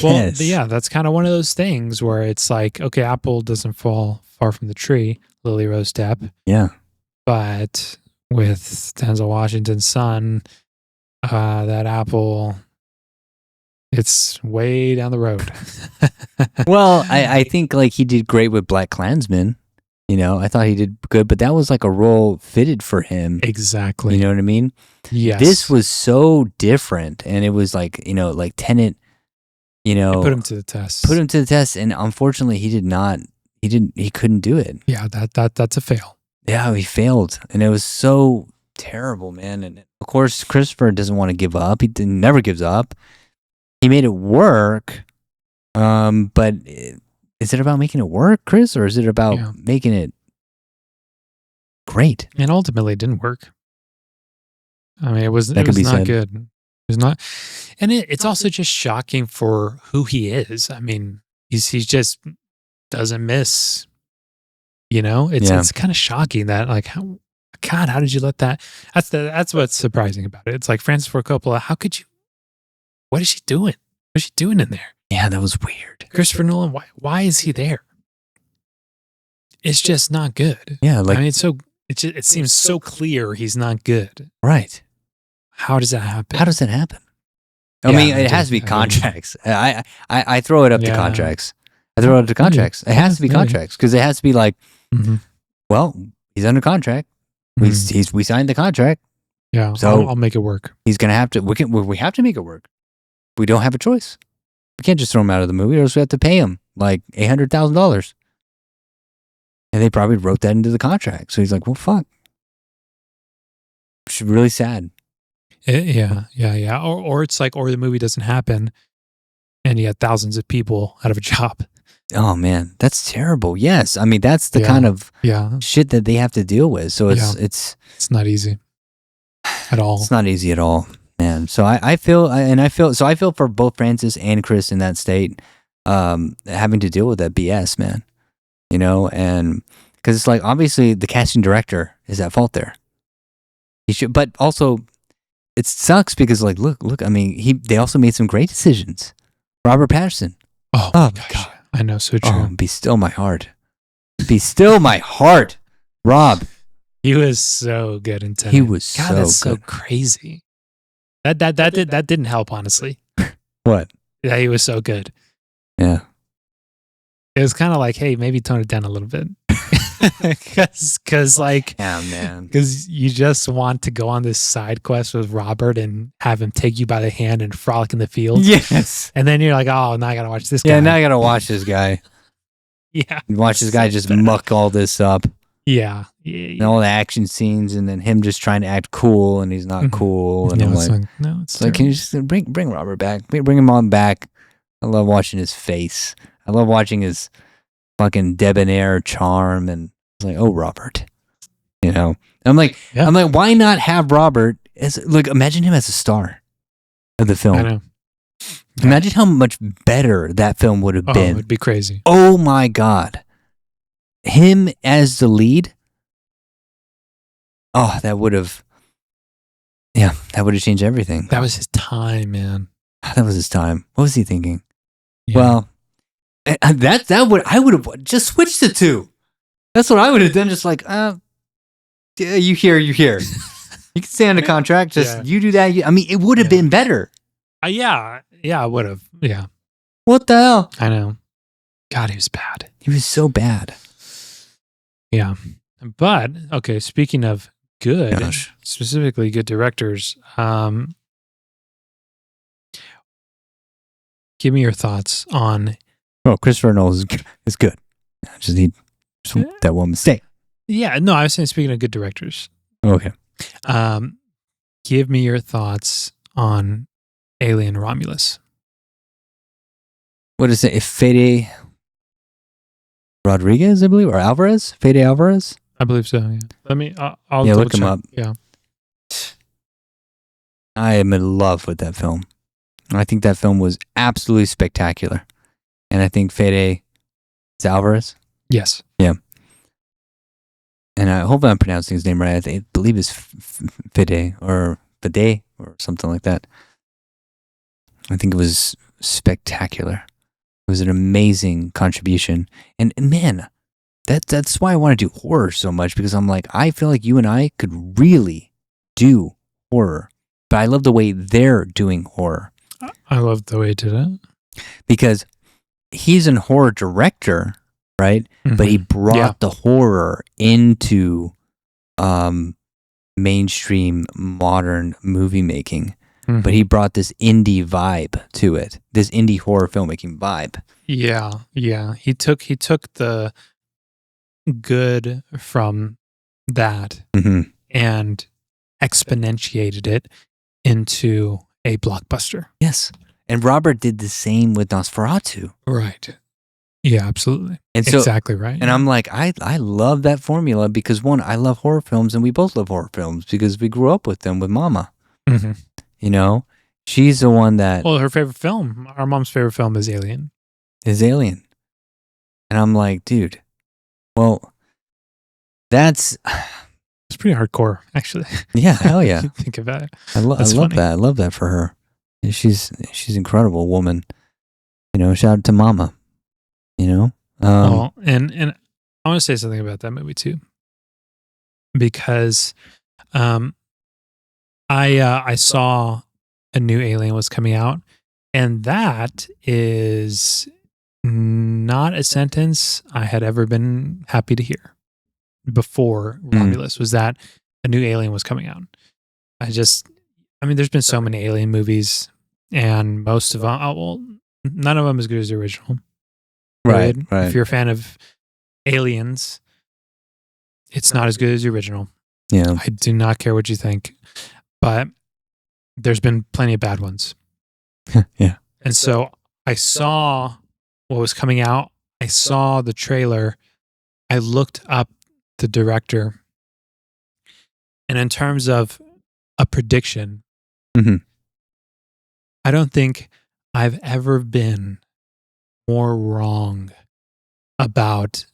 Well, Yes. yeah, that's kind of one of those things where it's like, okay, apple doesn't fall far from the tree, Lily Rose Depp. Yeah. But with Denzel Washington's son, that apple, it's way down the road. Well, I think like he did great with Black Klansman. You know, I thought he did good, but that was like a role fitted for him. Exactly. You know what I mean? Yes. This was so different, and it was like, you know, like Tenet, you know, put him to the test. And unfortunately he couldn't do it. Yeah, that's a fail. Yeah, he failed, and it was so terrible, man. And of course, Christopher doesn't want to give up. He never gives up. He made it work, but is it about making it work, Chris, or is it about making it great? And ultimately, it didn't work. I mean, it was not good. It was not, and it's also just shocking for who he is. I mean, he just doesn't miss. You know, it's kind of shocking that like, how did you let that? That's what's surprising about it. It's like Francis Ford Coppola. How could you? What is she doing? What is she doing in there? Yeah, that was weird. Christopher Nolan. Why is he there? It's just not good. Yeah, like I mean, it seems so clear he's not good. Right. How does that happen? I mean, it has to be contracts. I throw it up to contracts. It has to be contracts because it has to be like, well, he's under contract. We signed the contract. Yeah, so I'll make it work. He's gonna have to. We have to make it work. We don't have a choice. We can't just throw him out of the movie, or else we have to pay him like $800,000. And they probably wrote that into the contract. So he's like, well, fuck. It's really sad. Yeah. Or it's like, or the movie doesn't happen, and you had thousands of people out of a job. Oh man, that's terrible. Yes, I mean that's the kind of shit that they have to deal with. So it's not easy at all. It's not easy at all, man. So I feel for both Francis and Chris in that state, having to deal with that BS, man. You know, and because it's like obviously the casting director is at fault there. He should, but also it sucks because like look. I mean, they also made some great decisions. Robert Pattinson. Oh my gosh. I know, so true. Oh, be still my heart. Be still my heart, Rob. He was so good in Tenet. He was God, that's so good. Crazy. That didn't help, honestly. What? Yeah, he was so good. Yeah. It was kind of like, hey, maybe tone it down a little bit. Because like, yeah, man. Because you just want to go on this side quest with Robert and have him take you by the hand and frolic in the field. Yes. And then you're like, oh, now I got to watch this guy. Yeah, now I got to watch this guy. Yeah. Watch this guy just muck all this up. Yeah. And all the action scenes, and then him just trying to act cool, and he's not cool. And I'm like, it's like, can you just bring Robert back? Bring him on back. I love watching his face. I love watching his fucking debonair charm, and it's like, oh, Robert, you know. I'm like, why not have Robert imagine him as a star of the film. I know. Imagine how much better that film would have been. It would be crazy. Oh my God, him as the lead. Oh, that would have changed everything. That was his time, man. That was his time. What was he thinking? Yeah. Well, I would have just switched the two. That's what I would have done. Just like, yeah, you here. You can stay on the contract. Just you do that. It would have been better. Yeah, I would have. Yeah. What the hell? I know. God, he was bad. He was so bad. Yeah. But, okay, speaking of good, specifically good directors, give me your thoughts on... Oh, Christopher Nolan is good. I just need that one mistake. Yeah, no, I was saying speaking of good directors. Okay. Give me your thoughts on Alien Romulus. What is it? Fede Rodriguez, I believe, or Alvarez? Fede Alvarez? I believe so, yeah. Let me, I'll look him up. Yeah. I am in love with that film. I think that film was absolutely spectacular. And I think Fede Alvarez? Yes. Yeah. And I hope I'm pronouncing his name right. I believe it's Fede or something like that. I think it was spectacular. It was an amazing contribution. And man, that's why I want to do horror so much, because I'm like, I feel like you and I could really do horror. But I love the way they're doing horror. I love the way he did it. Because he's a horror director, right? Mm-hmm. But he brought the horror into mainstream modern movie making. Mm-hmm. But he brought this indie vibe to it, this indie horror filmmaking vibe. Yeah. He took the good from that and exponentiated it into a blockbuster. Yes. And Robert did the same with Nosferatu. Right. Yeah, absolutely. And so, exactly right. And I'm like, I love that formula because, one, I love horror films, and we both love horror films because we grew up with them with Mama. Mm-hmm. You know? She's the one that... Well, her favorite film, our mom's favorite film is Alien. And I'm like, dude, well, that's... It's pretty hardcore, actually. Yeah, hell yeah. Think about it. I love that. I love that for her. She's an incredible woman. You know, shout out to Mama. You know? And I want to say something about that movie too. Because I saw a new Alien was coming out, and that is not a sentence I had ever been happy to hear before Romulus, was that a new Alien was coming out. there's been so many Alien movies, and most of them, none of them as good as the original. Right. If you're a fan of Aliens, it's not as good as the original. Yeah. I do not care what you think, but there's been plenty of bad ones. Yeah. And so I saw what was coming out. I saw the trailer. I looked up the director. And in terms of a prediction, I don't think I've ever been more wrong about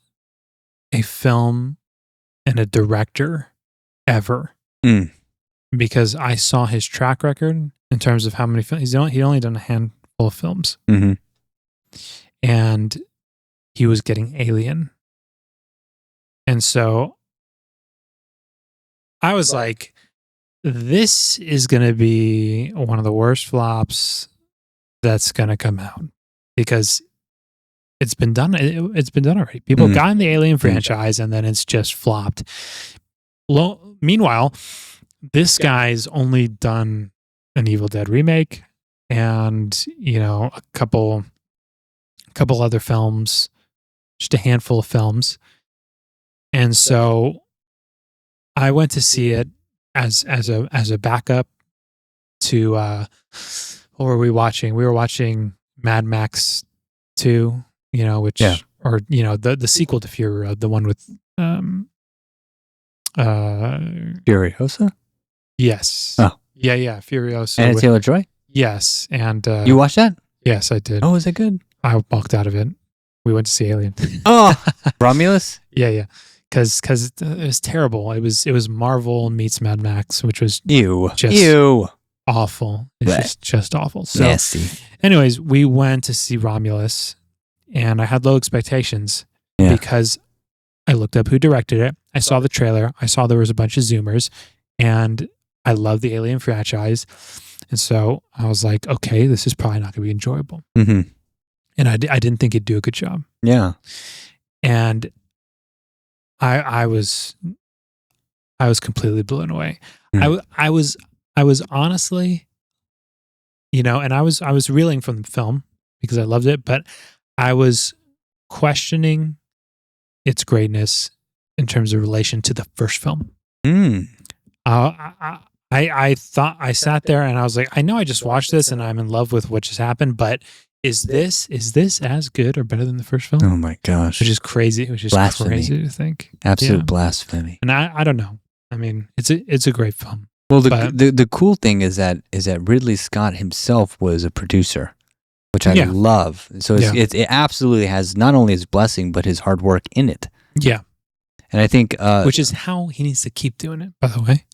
a film and a director ever. Because I saw his track record in terms of how many films. He'd only done a handful of films. And he was getting Alien. And so I was like, this is going to be one of the worst flops that's going to come out, because it's been done. It's been done already. People got in the Alien franchise, and then it's just flopped. Meanwhile, this guy's only done an Evil Dead remake and, a couple other films, just a handful of films. And so I went to see it as a backup to what were we watching? We were watching Mad Max 2, the sequel to Fury Road, the one with Furiosa? Yes. Oh. Yeah, Furiosa. And Taylor-Joy? Yes. And you watched that? Yes, I did. Oh, is it good? I walked out of it. We went to see Alien. Oh, Romulus? Yeah. Because it was terrible. It was Marvel meets Mad Max, which was Ew. awful. It's just awful. So, nasty. Anyways, we went to see Romulus, and I had low expectations because I looked up who directed it. I saw the trailer. I saw there was a bunch of Zoomers, and I love the Alien franchise. And so I was like, okay, this is probably not going to be enjoyable. Mm-hmm. And I didn't think it'd do a good job. Yeah. And I was completely blown away. Mm. I was honestly, and I was reeling from the film because I loved it, but I was questioning its greatness in terms of relation to the first film. Mm. I thought, I sat there and I was like, I know I just watched this and I'm in love with what just happened, but is this as good or better than the first film? Oh my gosh. Which is crazy. Which is Blasphemy. crazy to think. Absolute Yeah. blasphemy. And I don't know. I mean, it's a great film. Well, But- the cool thing is that Ridley Scott himself was a producer, which I Yeah. love. So it absolutely has not only his blessing but his hard work in it. Yeah. And I think Which is how he needs to keep doing it, by the way.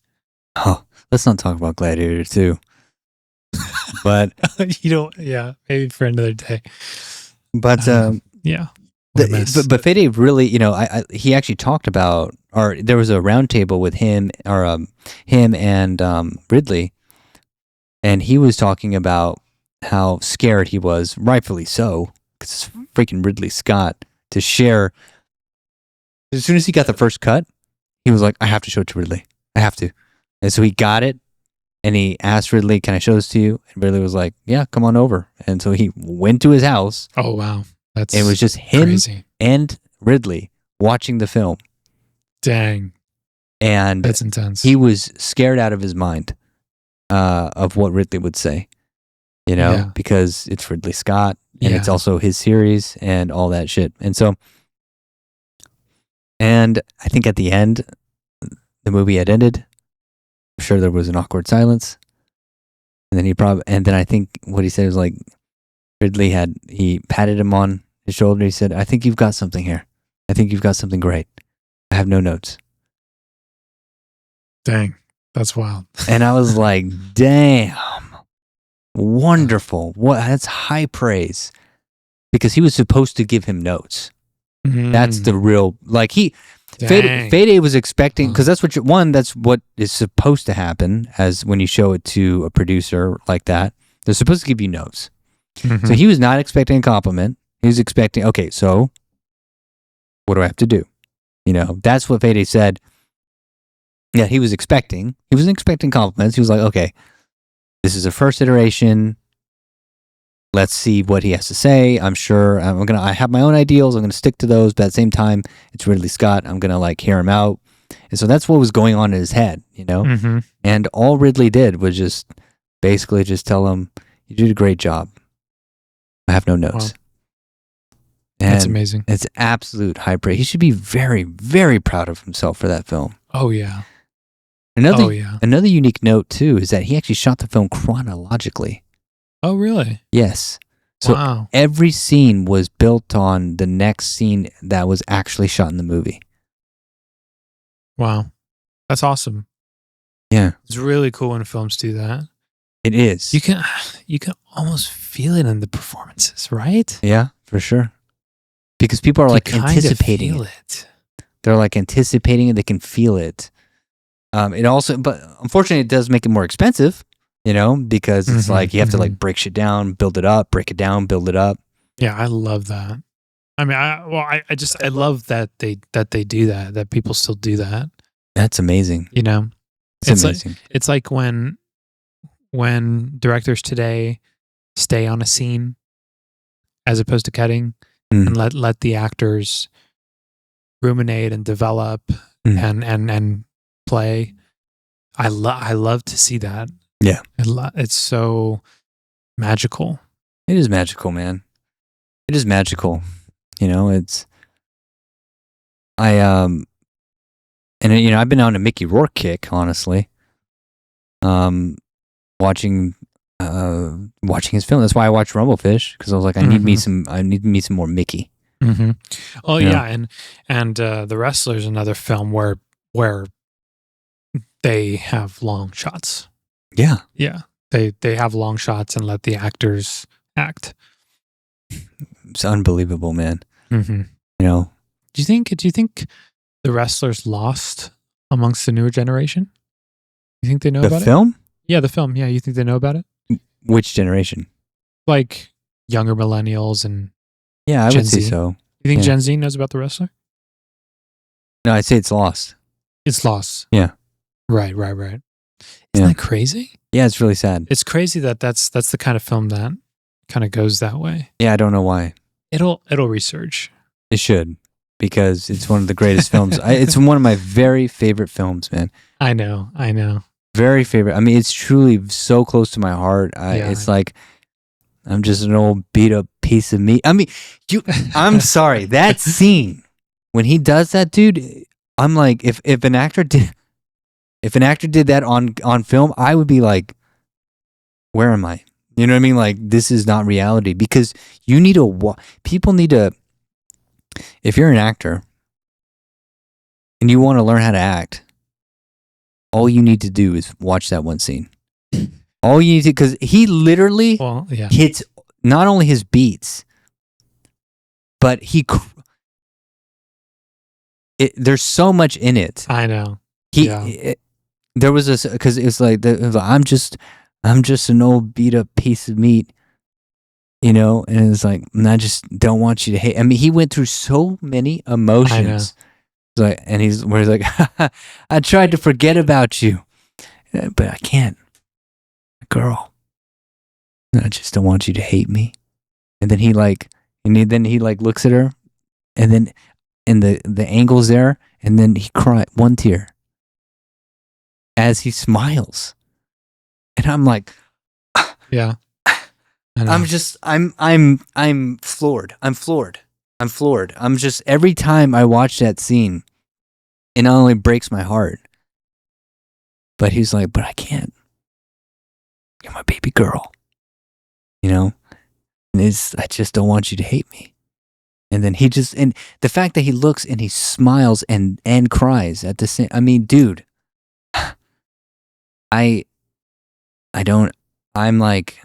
oh, let's not talk about Gladiator 2. But maybe for another day. but Yeah. What a mess. but Fede really, he actually talked about, or there was a roundtable with him and Ridley, and he was talking about how scared he was, rightfully so, because it's freaking Ridley Scott, to share. As soon as he got the first cut, he was like, I have to show it to Ridley. I have to. And so he got it, and he asked Ridley, can I show this to you? And Ridley was like, yeah, come on over. And so he went to his house. Oh, wow. It was just him crazy. and Ridley watching the film. Dang. And That's intense. he was scared out of his mind of what Ridley would say, Yeah. because it's Ridley Scott and Yeah. it's also his series and all that shit. And so, and I think at the end, the movie had ended. I'm sure there was an awkward silence. And then I think what he said was like, he patted him on his shoulder. He said, I think you've got something here. I think you've got something great. I have no notes. Dang. That's wild. And I was like, damn, wonderful. That's high praise. Because he was supposed to give him notes. That's the real, like Dang. Fede was expecting, because that's what is supposed to happen as when you show it to a producer like that. They're supposed to give you notes. Mhm. So he was not expecting a compliment. He was expecting, okay, so what do I have to do? That's what Fede said. Yeah, he was expecting. He wasn't expecting compliments. He was like, okay, this is a first iteration. Let's see what he has to say. I'm sure I have my own ideals. I'm going to stick to those. But at the same time, it's Ridley Scott. I'm going to hear him out. And so that's what was going on in his head, Mhm. And all Ridley did was just basically just tell him, you did a great job. I have no notes. Wow. And That's amazing. it's absolute high praise. He should be very, very proud of himself for that film. Oh, yeah. Another unique note, too, is that he actually shot the film chronologically. Oh, really? Yes. So wow. every scene was built on the next scene that was actually shot in the movie. Wow. That's awesome. Yeah. It's really cool when films do that. It is. You can almost feel it in the performances, right? Yeah, for sure. Because people are anticipating it. They're anticipating it. They can feel it. But unfortunately, it does make it more expensive, because it's you have to break shit down, build it up, break it down, build it up. Yeah, I love that. I mean, I love that they do that people still do that. That's amazing. It's amazing. It's like when directors today stay on a scene as opposed to cutting and let the actors ruminate and develop and play. I love to see that. Yeah. It's so magical. It is magical, man. It is magical. I've been on a Mickey Rourke kick, honestly. Watching his film. That's why I watched Rumblefish, because I was like, I need me some more Mickey. Mm-hmm. Oh yeah, and The Wrestler's another film where they have long shots. Yeah. Yeah. They have long shots and let the actors act. It's unbelievable, man. Mm-hmm. Do you think the wrestlers lost amongst the newer generation? You think they know about The film? it? Yeah, the film. Yeah, you think they know about it? Which generation? Like younger millennials and Yeah, I Gen would say Z. so. you think Yeah. Gen Z knows about the wrestler? No, I'd say it's lost. It's lost. Yeah. Right. Isn't Yeah. that crazy? Yeah, it's really sad. It's crazy that's the kind of film that kind of goes that way. Yeah, I don't know why. It'll resurge. It should, because it's one of the greatest films. It's one of my very favorite films, man. I know. Very favorite. I mean, it's truly so close to my heart. It's like I'm just an old beat up piece of meat. I mean, I'm sorry. That scene when he does that, dude. I'm like, if an actor did that on film, I would be like, where am I? You know what I mean? Like, this is not reality, because you need people need to. If you're an actor and you want to learn how to act, all you need to do is watch that one scene. All you need to, because he literally hits not only his beats, but there's so much in it. I know. There was this, because it's like, I'm just an old beat up piece of meat, you know, and it's like, and I just don't want you to hate. I mean, he went through so many emotions. Like, and he's like, I tried to forget about you, but I can't. Girl, I just don't want you to hate me. And then he looks at her, and then the angle's there, and then he cried one tear as he smiles, and I'm like, yeah. I'm floored. I'm floored. I'm just, every time I watch that scene, it not only breaks my heart, but he's like, but I can't. You're my baby girl. You know? And I just don't want you to hate me. And then and the fact that he looks and he smiles and cries at the same, I mean, dude, I'm like,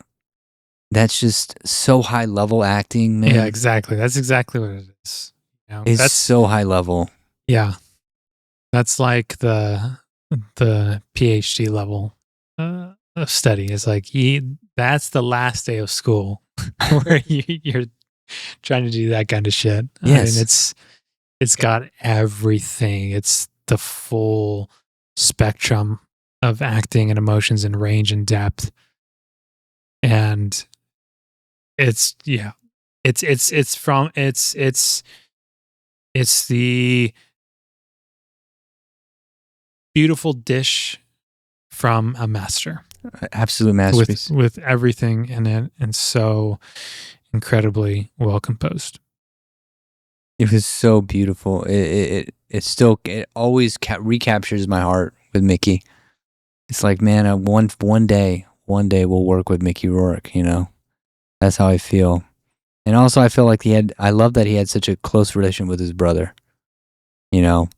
that's just so high level acting, man. Yeah, exactly. That's exactly what it is. You know, It's so high level. Yeah. That's like the PhD level of study. It's like that's the last day of school where you're trying to do that kind of shit. Yes. I mean, it's got everything. It's the full spectrum of acting and emotions and range and depth. And it's the beautiful dish from a master. Absolute masterpiece. With everything in it, and so incredibly well composed. It was so beautiful. It always recaptures my heart with Mickey. It's like, man, one day we'll work with Mickey Rourke, you know? That's how I feel. And also I feel like I love that he had such a close relation with his brother, you know?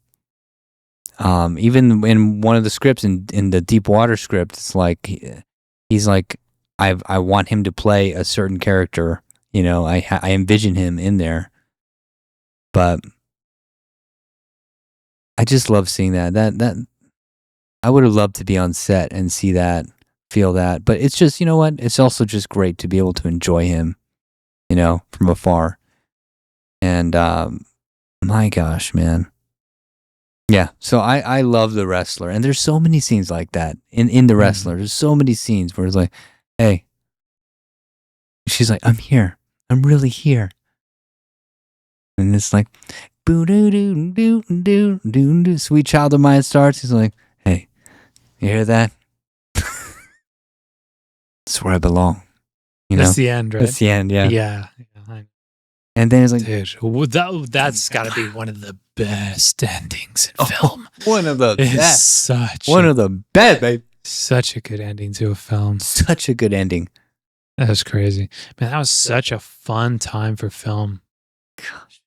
Even in one of the scripts, in the Deepwater script, it's like, he's like, I want him to play a certain character, you know, I envision him in there. But I just love seeing that I would have loved to be on set and see that, feel that. But it's just, you know what? It's also just great to be able to enjoy him, you know, from afar. And my gosh, man. Yeah, so I love The Wrestler. And there's so many scenes like that in The Wrestler. There's so many scenes where it's like, hey, she's like, I'm here. I'm really here. And it's like, boo doo doo doo doo doo doo. Sweet Child of Mine starts. He's like, hey, you hear that? That's where I belong. You know? That's the end, right? That's the end, yeah. Yeah. And then it's like, dude, that's got to be one of the best endings in film. One of the best. One of the best, babe. Such a good ending to a film. Such a good ending. That was crazy. Man, that was such a fun time for film. Gosh.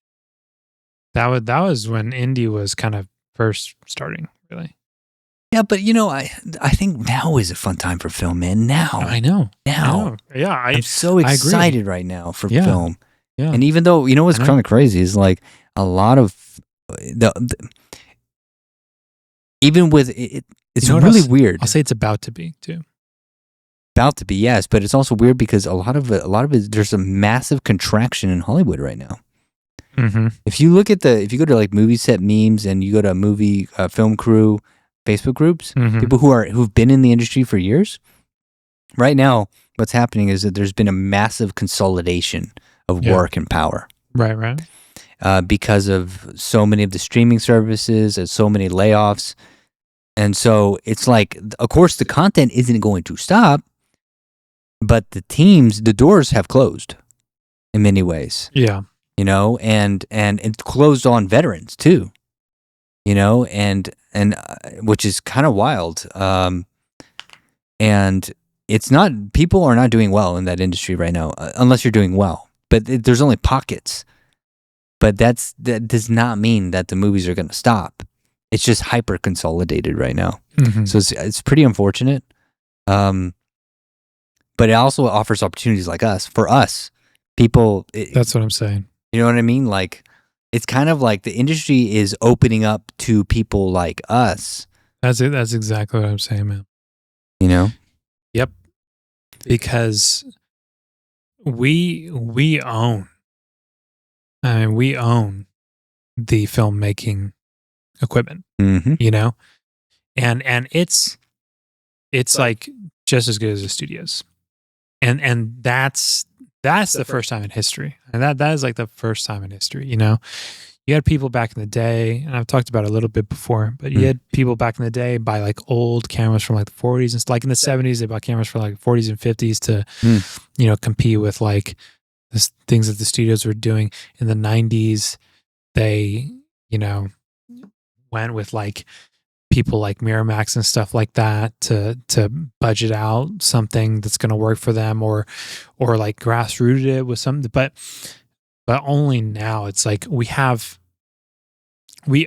That was when indie was kind of first starting, really. Yeah, but you know, I think now is a fun time for film, man. Now. I know. Now. Yeah, I'm so excited right now for film. Yeah. And even though, you know what's kind of crazy is like a lot of even with it, it's You know what really else? weird. I'll say it's about to be too. About to be, yes, but it's also weird because a lot of it, there's a massive contraction in Hollywood right now. Mm-hmm. If you go to like movie set memes and you go to movie film crew Facebook groups, Mm-hmm. people who've been in the industry for years, right now, what's happening is that there's been a massive consolidation of work and power. Right. Because of so many of the streaming services and so many layoffs. And so it's like, of course, the content isn't going to stop, but the doors have closed in many ways. Yeah. You know, and it closed on veterans too. You know, and which is kind of wild. And it's not, people are not doing well in that industry right now, unless you're doing well. But there's only pockets. But that does not mean that the movies are going to stop. It's just hyper consolidated right now. Mm-hmm. So it's pretty unfortunate. But it also offers opportunities like for us, people. That's what I'm saying. You know what I mean? Like, it's kind of like the industry is opening up to people like us. That's it. That's exactly what I'm saying, man. You know? Yep. Because we own. We own the filmmaking equipment, Mm-hmm. you know, and it's like just as good as the studios, and that's the first time in history, and that is like the first time in history. You know, you had people back in the day, and I've talked about it a little bit before, but you had people back in the day buy like old cameras from like the 40s, and like in the 70s they bought cameras from like 40s and 50s to, you know, compete with like the things that the studios were doing. In the 90s, they, you know, went with like people like Miramax and stuff like that to budget out something that's going to work for them, or like grassrooted it with something. But only now it's like we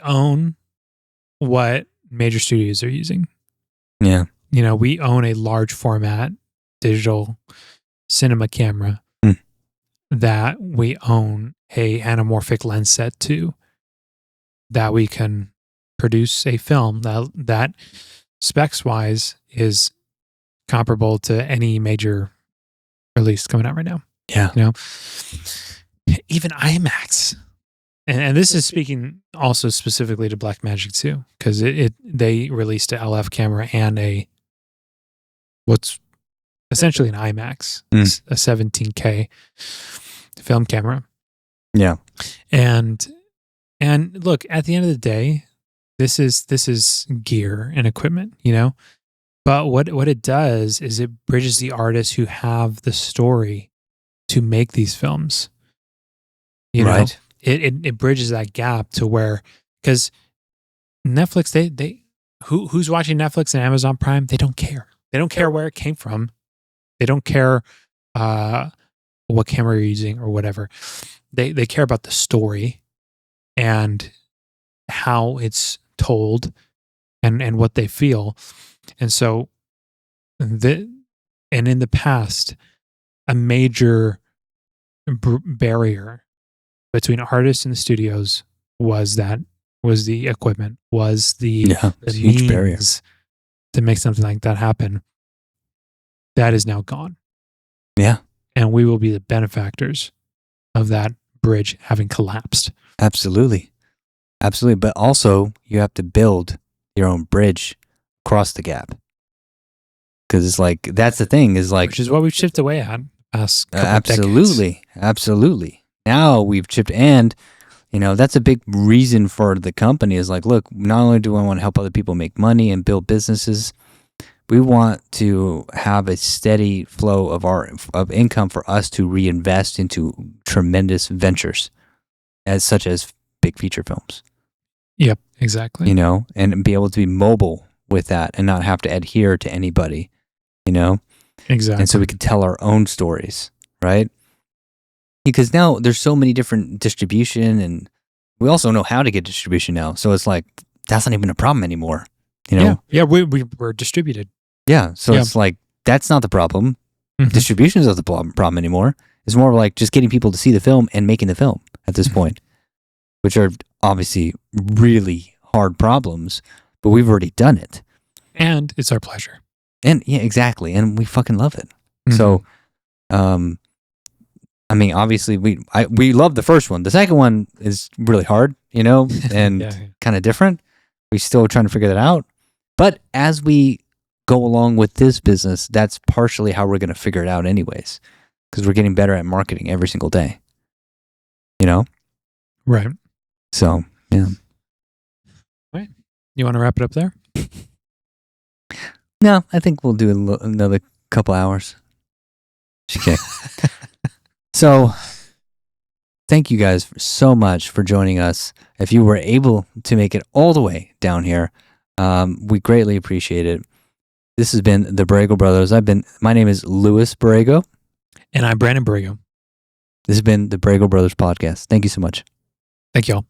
own what major studios are using. Yeah. You know, we own a large format digital cinema camera that we own a anamorphic lens set to, that we can produce a film that specs wise is comparable to any major release coming out right now. Yeah. You know, even IMAX. And this is speaking also specifically to Blackmagic too, because they released a LF camera and what's essentially an IMAX, a 17K film camera. Yeah. And look, at the end of the day, this is gear and equipment, you know? But what it does is it bridges the artists who have the story to make these films. You know? It bridges that gap to where, because Netflix, they who's watching Netflix and Amazon Prime, they don't care. They don't care where it came from. They don't care what camera you're using or whatever. They care about the story and how it's told and what they feel. And so and in the past, a major barrier between artists and the studios was the equipment, was the huge barrier to make something like that happen. That is now gone. Yeah. And we will be the benefactors of that bridge having collapsed. Absolutely. Absolutely. But also, you have to build your own bridge across the gap. Because it's like, that's the thing, is like, which is what we've chipped away at past couple absolutely. decades. Absolutely. Now we've chipped, and, you know, that's a big reason for the company is like, look, not only do I want to help other people make money and build businesses, we want to have a steady flow of income for us to reinvest into tremendous ventures, such as big feature films. Yep, exactly. You know, and be able to be mobile with that and not have to adhere to anybody, you know? Exactly. And so we can tell our own stories, right? Because now there's so many different distribution, and we also know how to get distribution now. So it's like, that's not even a problem anymore, you know? Yeah, we're distributed. Yeah, so it's like, that's not the problem. Mm-hmm. Distribution is not the problem anymore. It's more like just getting people to see the film and making the film at this point, which are obviously really hard problems, but we've already done it. And it's our pleasure. And yeah, exactly. And we fucking love it. Mm-hmm. So, I mean, obviously we love the first one. The second one is really hard, and kind of different. We're still trying to figure that out. But as we go along with this business, that's partially how we're going to figure it out anyways, because we're getting better at marketing every single day, Right. So, yeah. Right. You want to wrap it up there? No, I think we'll do another couple hours. Okay. So, thank you guys so much for joining us. If you were able to make it all the way down here, we greatly appreciate it. This has been the Borrego Brothers. My name is Louis Borrego. And I'm Brandon Borrego. This has been the Borrego Brothers Podcast. Thank you so much. Thank y'all.